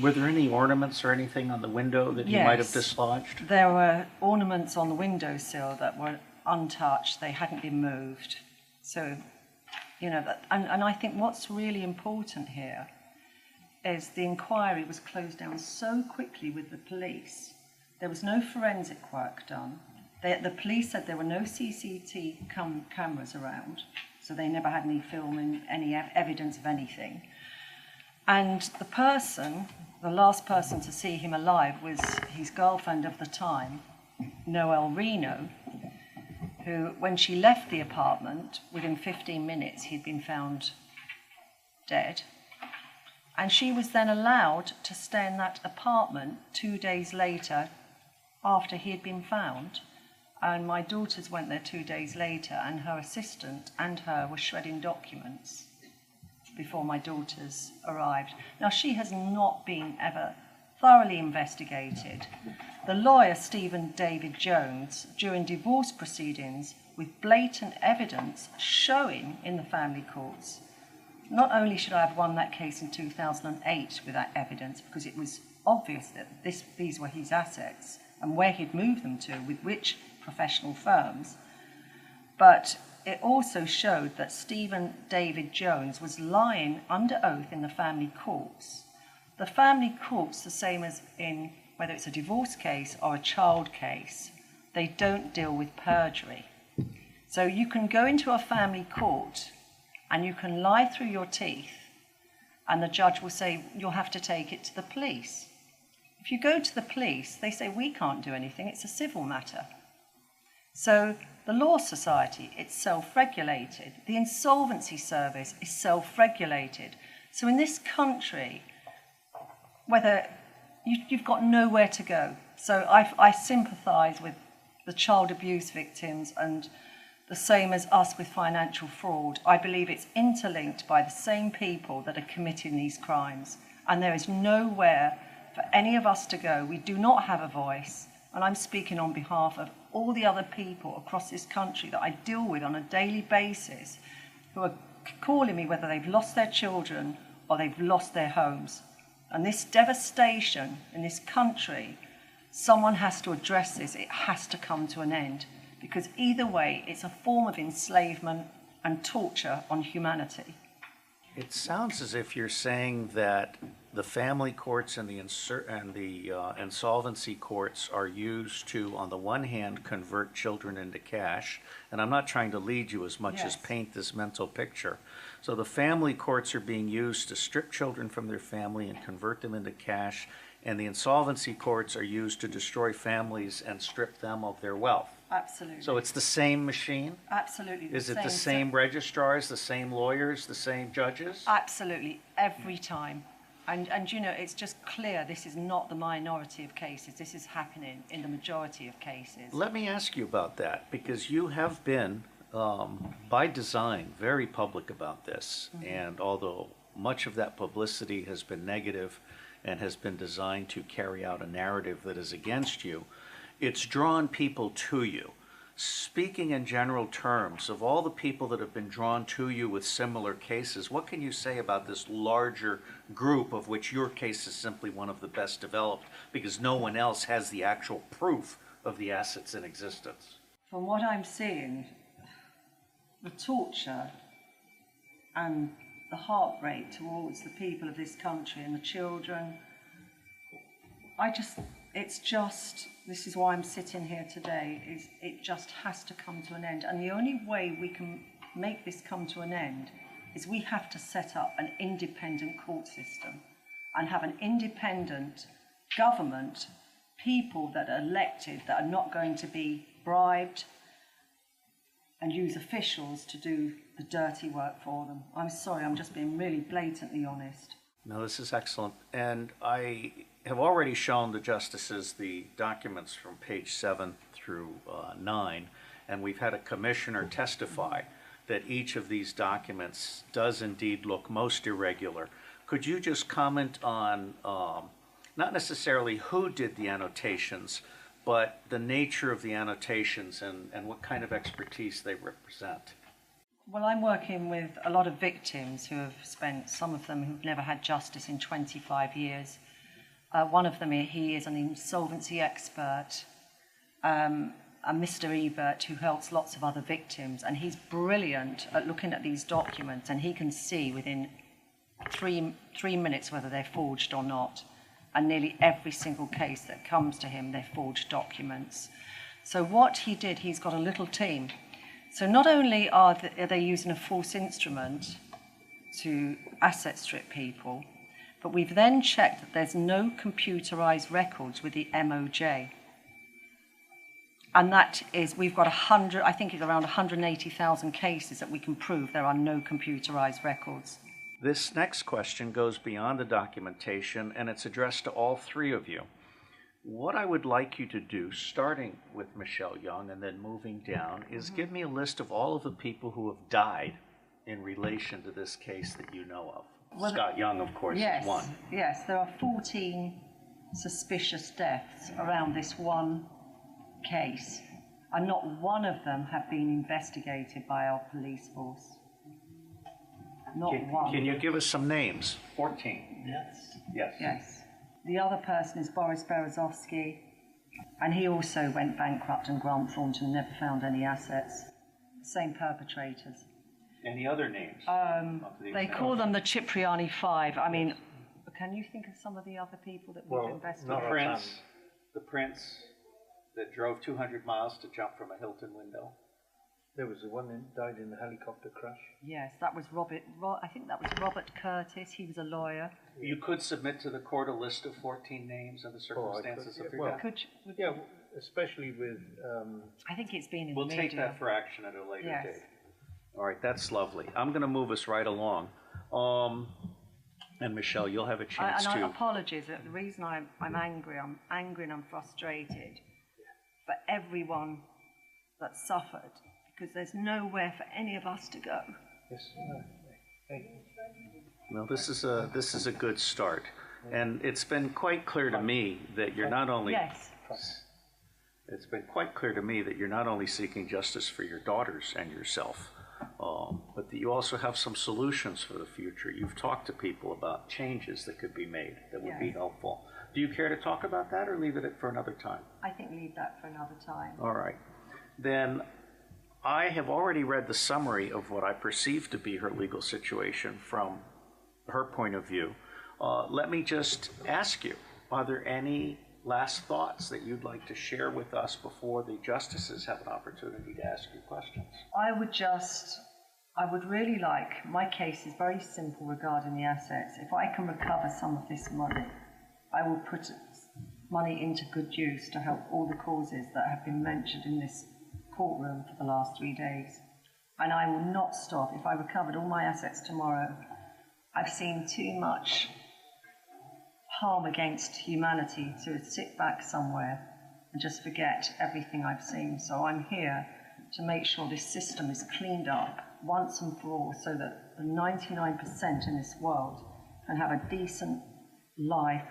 Were there any ornaments or anything on the window that he might have dislodged? There were ornaments on the windowsill that were untouched. They hadn't been moved. So, and I think what's really important here is the inquiry was closed down so quickly with the police. There was no forensic work done. The police said there were no CCTV cameras around, so they never had any filming, any evidence of anything. And the person the last person to see him alive was his girlfriend of the time, Noelle Reno, who, when she left the apartment, within 15 minutes, he'd been found dead. And she was then allowed to stay in that apartment 2 days later after he had been found. And my daughters went there 2 days later, and her assistant and her were shredding documents before my daughters arrived. Now, she has not been ever thoroughly investigated. The lawyer, Stephen David Jones, during divorce proceedings, with blatant evidence showing in the family courts, not only should I have won that case in 2008 with that evidence, because it was obvious that these were his assets and where he'd moved them to, with which professional firms, but it also showed that Stephen David Jones was lying under oath in the family courts. The family courts, the same as in whether it's a divorce case or a child case, they don't deal with perjury. So you can go into a family court and you can lie through your teeth, and the judge will say, you'll have to take it to the police. If you go to the police, they say, we can't do anything, it's a civil matter. So the Law Society, it's self-regulated. The Insolvency Service is self-regulated. So in this country, whether you've got nowhere to go. So I sympathise with the child abuse victims, and the same as us with financial fraud. I believe it's interlinked by the same people that are committing these crimes. And there is nowhere for any of us to go. We do not have a voice. And I'm speaking on behalf of all the other people across this country that I deal with on a daily basis, who are calling me whether they've lost their children or they've lost their homes. And this devastation in this country, someone has to address this. It has to come to an end, because either way, it's a form of enslavement and torture on humanity. It sounds as if you're saying that the family courts and the insolvency courts are used to, on the one hand, convert children into cash. And I'm not trying to lead you as much as paint this mental picture. So the family courts are being used to strip children from their family and convert them into cash. And the insolvency courts are used to destroy families and strip them of their wealth. Absolutely. So it's the same machine? Absolutely. Is it the same registrars, the same lawyers, the same judges? Absolutely, every time. And you know, it's just clear this is not the minority of cases. This is happening in the majority of cases. Let me ask you about that, because you have been, by design, very public about this. Mm-hmm. And although much of that publicity has been negative and has been designed to carry out a narrative that is against you, it's drawn people to you. Speaking in general terms, of all the people that have been drawn to you with similar cases, what can you say about this larger group, of which your case is simply one of the best developed, because no one else has the actual proof of the assets in existence? From what I'm seeing, the torture and the heartbreak towards the people of this country and the children, this is why I'm sitting here today, is it just has to come to an end. And the only way we can make this come to an end is we have to set up an independent court system and have an independent government, people that are elected, that are not going to be bribed and use officials to do the dirty work for them. I'm sorry, I'm just being really blatantly honest. No, this is excellent. And I have already shown the justices the documents from page 7 through 9, and we've had a commissioner testify that each of these documents does indeed look most irregular. Could you just comment on, not necessarily who did the annotations, but the nature of the annotations and what kind of expertise they represent? Well, I'm working with a lot of victims who have spent, some of them who've never had justice in 25 years. One of them, he is an insolvency expert, and Mr. Ebert, who helps lots of other victims, and he's brilliant at looking at these documents, and he can see within three minutes whether they're forged or not. And nearly every single case that comes to him, they're forged documents. So what he did, he's got a little team. So not only are they using a false instrument to asset strip people, But we've then checked that there's no computerised records with the MOJ. And that is, we've got 100, I think it's around 180,000 cases that we can prove there are no computerised records. This next question goes beyond the documentation, and it's addressed to all three of you. What I would like you to do, starting with Michelle Young and then moving down, is give me a list of all of the people who have died in relation to this case that you know of. Well, Scott Young, of course, is one. Yes, there are 14 suspicious deaths around this one case, and not one of them have been investigated by our police force. Not one. Can you give us some names? 14. Yes. Yes. The other person is Boris Berezovsky, and he also went bankrupt, and Grant Thornton never found any assets. Same perpetrators. Any other names? They call them the Cipriani Five. I mean, can you think of some of the other people that we've investigated? The prince that drove 200 miles to jump from a Hilton window. There was the one that died in the helicopter crash. Yes, that was I think that was Robert Curtis. He was a lawyer. You could submit to the court a list of 14 names and the circumstances of their death. Yeah, especially with... I think it's been in the media. We'll take that for action at a later date. All right, that's lovely. I'm going to move us right along. And Michelle, you'll have a chance to... Apologies. The reason I'm angry and I'm frustrated for everyone that suffered, because there's nowhere for any of us to go. Yes. Well, this is a good start, and it's been quite clear to me that you're not only it's been quite clear to me that you're not only seeking justice for your daughters and yourself, but that you also have some solutions for the future. You've talked to people about changes that could be made that would be helpful. Do you care to talk about that, or leave it for another time? I think leave that for another time. All right, then. I have already read the summary of what I perceive to be her legal situation from her point of view. Let me just ask you, are there any last thoughts that you'd like to share with us before the justices have an opportunity to ask you questions? I would really like, my case is very simple regarding the assets. If I can recover some of this money, I will put money into good use to help all the causes that have been mentioned in this courtroom for the last 3 days. And I will not stop. If I recovered all my assets tomorrow, I've seen too much harm against humanity to sit back somewhere and just forget everything I've seen. So I'm here to make sure this system is cleaned up once and for all, so that the 99% in this world can have a decent life,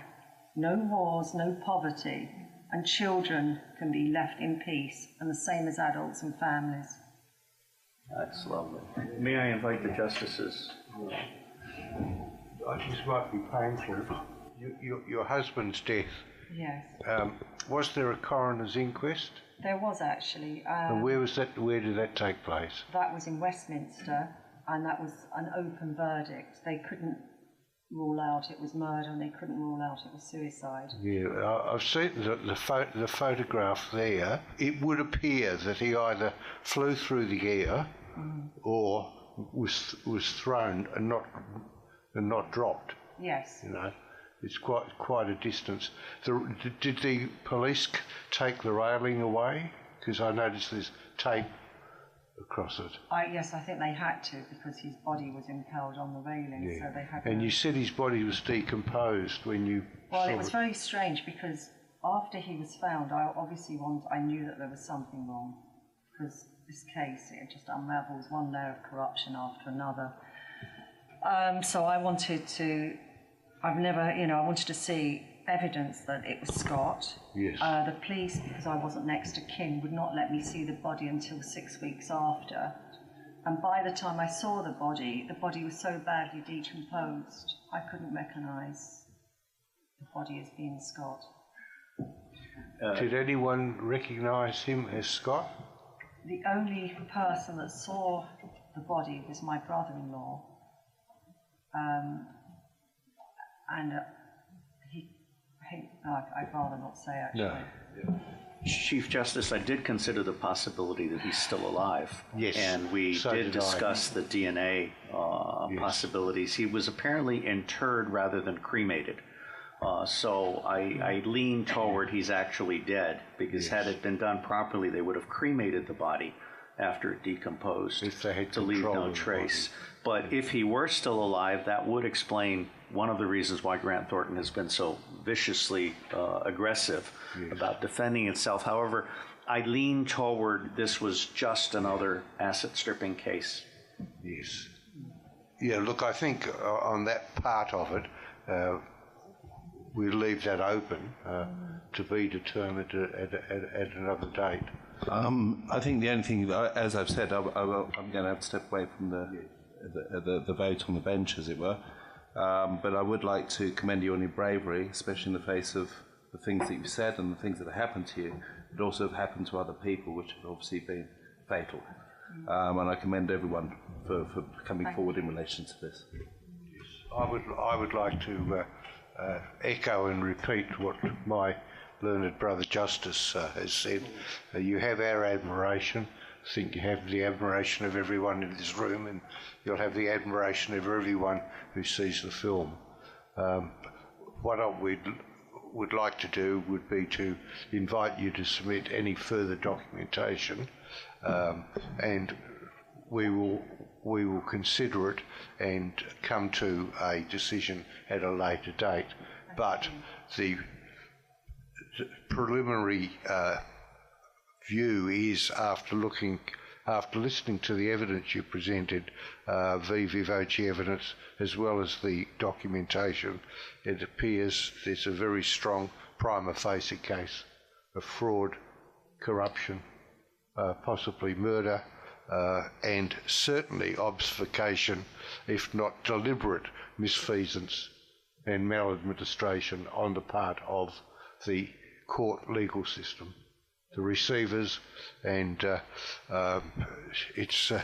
no wars, no poverty, and children can be left in peace, and the same as adults and families. That's lovely. May I invite the justices? This might be painful. Your husband's death. Yes. Was there a coroner's inquest? There was actually. And where was that? Where did that take place? That was in Westminster, and that was an open verdict. They couldn't rule out it was murder, and they couldn't rule out it was suicide. Yeah, I've seen the photograph there. It would appear that he either flew through the air or was thrown and not dropped. Yes. You know, it's quite a distance. Did the police take the railing away? Because I noticed there's tape across it. Yes, I think they had to, because his body was impaled on the railing, so they had. And you said his body was decomposed when you. Well, it was very strange, because after he was found, I knew that there was something wrong, because this case, it just unravels one layer of corruption after another. So I wanted to. I wanted to see evidence that it was Scott. Yes. The police, because I wasn't next to kin, would not let me see the body until 6 weeks after. And by the time I saw the body was so badly decomposed, I couldn't recognise the body as being Scott. Did anyone recognise him as Scott? The only person that saw the body was my brother-in-law. I'd rather not say, actually. No. Chief Justice, I did consider the possibility that he's still alive. Yes. And we So did did discuss the DNA possibilities. He was apparently interred rather than cremated. So I lean toward he's actually dead, because had it been done properly, they would have cremated the body after it decomposed to leave no trace. But if he were still alive, that would explain one of the reasons why Grant Thornton has been so viciously aggressive about defending itself. However, I lean toward this was just another asset stripping case. Yes. Yeah, look, I think on that part of it, we'll leave that open to be determined at another date. I think the only thing, as I've said, I'm going to have to step away from the vote on the bench, as it were. But I would like to commend you on your bravery, especially in the face of the things that you've said and the things that have happened to you, but also have happened to other people, which have obviously been fatal. And I commend everyone for coming forward in relation to this. I would like to echo and repeat what my learned brother Justice has said. You have our admiration. I think you have the admiration of everyone in this room, and you'll have the admiration of everyone who sees the film. What we would like to do would be to invite you to submit any further documentation, and we will consider it and come to a decision at a later date. But the preliminary view is, after listening to the evidence you presented, IWOCG evidence, as well as the documentation, it appears there's a very strong prima facie case of fraud, corruption, possibly murder, and certainly obfuscation, if not deliberate misfeasance and maladministration on the part of the court legal system, the receivers, and it's. In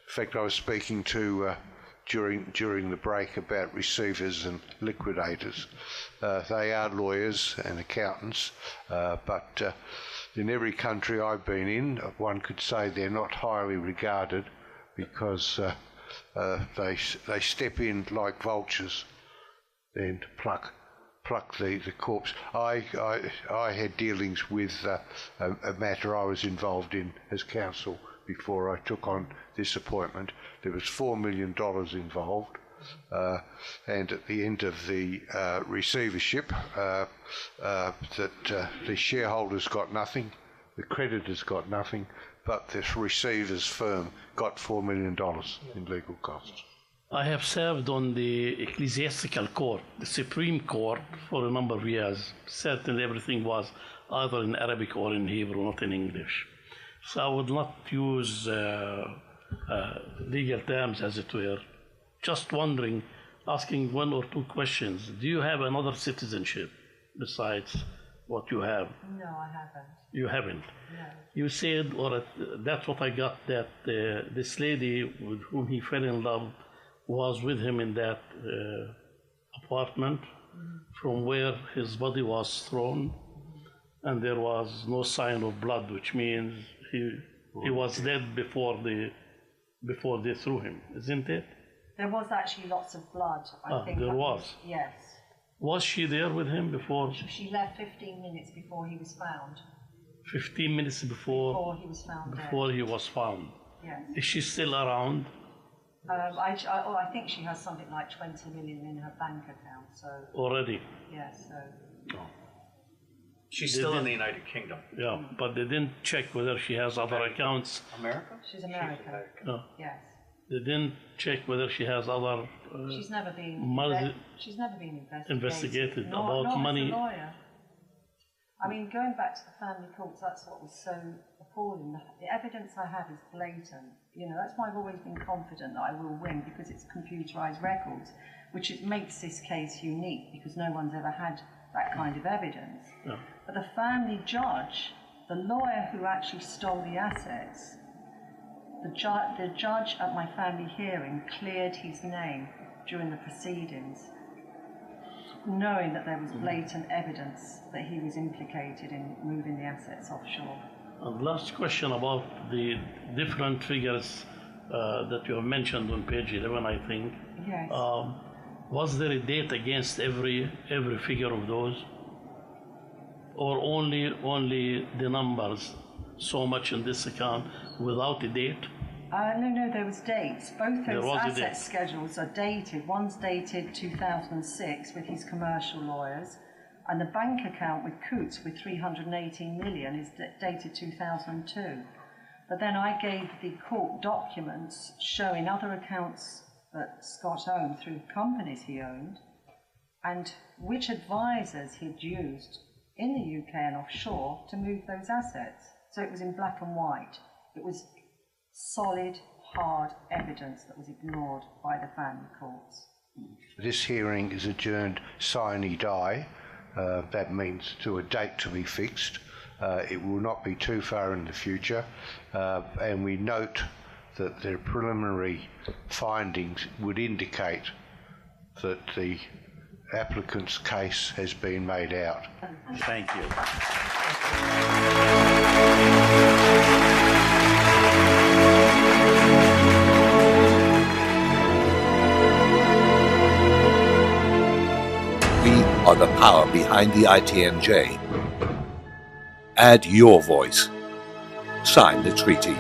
fact, I was speaking to during the break about receivers and liquidators. They are lawyers and accountants, but in every country I've been in, one could say they're not highly regarded because they step in like vultures and pluck the corpse. I had dealings with a matter I was involved in as counsel before I took on this appointment. There was $4 million involved, and at the end of the receivership, that the shareholders got nothing, the creditors got nothing, but the receiver's firm got $4 million in legal costs. I have served on the ecclesiastical court, the Supreme Court, for a number of years. Certainly everything was either in Arabic or in Hebrew, not in English. So I would not use legal terms, as it were. Just wondering, asking one or two questions. Do you have another citizenship besides what you have? No, I haven't. You haven't? No. You said, or that's what I got, that this lady with whom he fell in love was with him in that apartment from where his body was thrown, and there was no sign of blood, which means he was dead before they threw him, isn't it? There was actually lots of blood, I think. There was? Yes. Was she there with him before? She left 15 minutes before he was found. 15 minutes before he was found. Before he was found. Yes. Is she still around? I think she has something like 20 million in her bank account. So already? Yes. So. She's still in the United Kingdom. Yeah, but they didn't check whether she has other accounts. America? She's American. No. Yes. They didn't check whether she has other. She's never been. She's never been investigated about money. As a lawyer. I mean, going back to the family courts, that's what was so appalling. The evidence I have is blatant. You know, that's why I've always been confident that I will win, because it's computerised records, which makes this case unique because no one's ever had that kind of evidence. Yeah. But the family judge, the lawyer who actually stole the assets, the judge at my family hearing cleared his name during the proceedings. knowing that there was blatant evidence that he was implicated in moving the assets offshore. And last question about the different figures that you have mentioned on page 11, I think. Yes. Was there a date against every figure of those? Or only the numbers, so much in this account, without a date? No, there was dates. Both those asset schedules are dated. One's dated 2006 with his commercial lawyers, and the bank account with Coutts with 318 million is dated 2002. But then I gave the court documents showing other accounts that Scott owned through companies he owned, and which advisors he'd used in the UK and offshore to move those assets. So it was in black and white. It was solid, hard evidence that was ignored by the family courts. This hearing is adjourned sine die. That means to a date to be fixed. It will not be too far in the future. And we note that the preliminary findings would indicate that the applicant's case has been made out. Thank you. We are the power behind the ITNJ. Add your voice. Sign the treaty.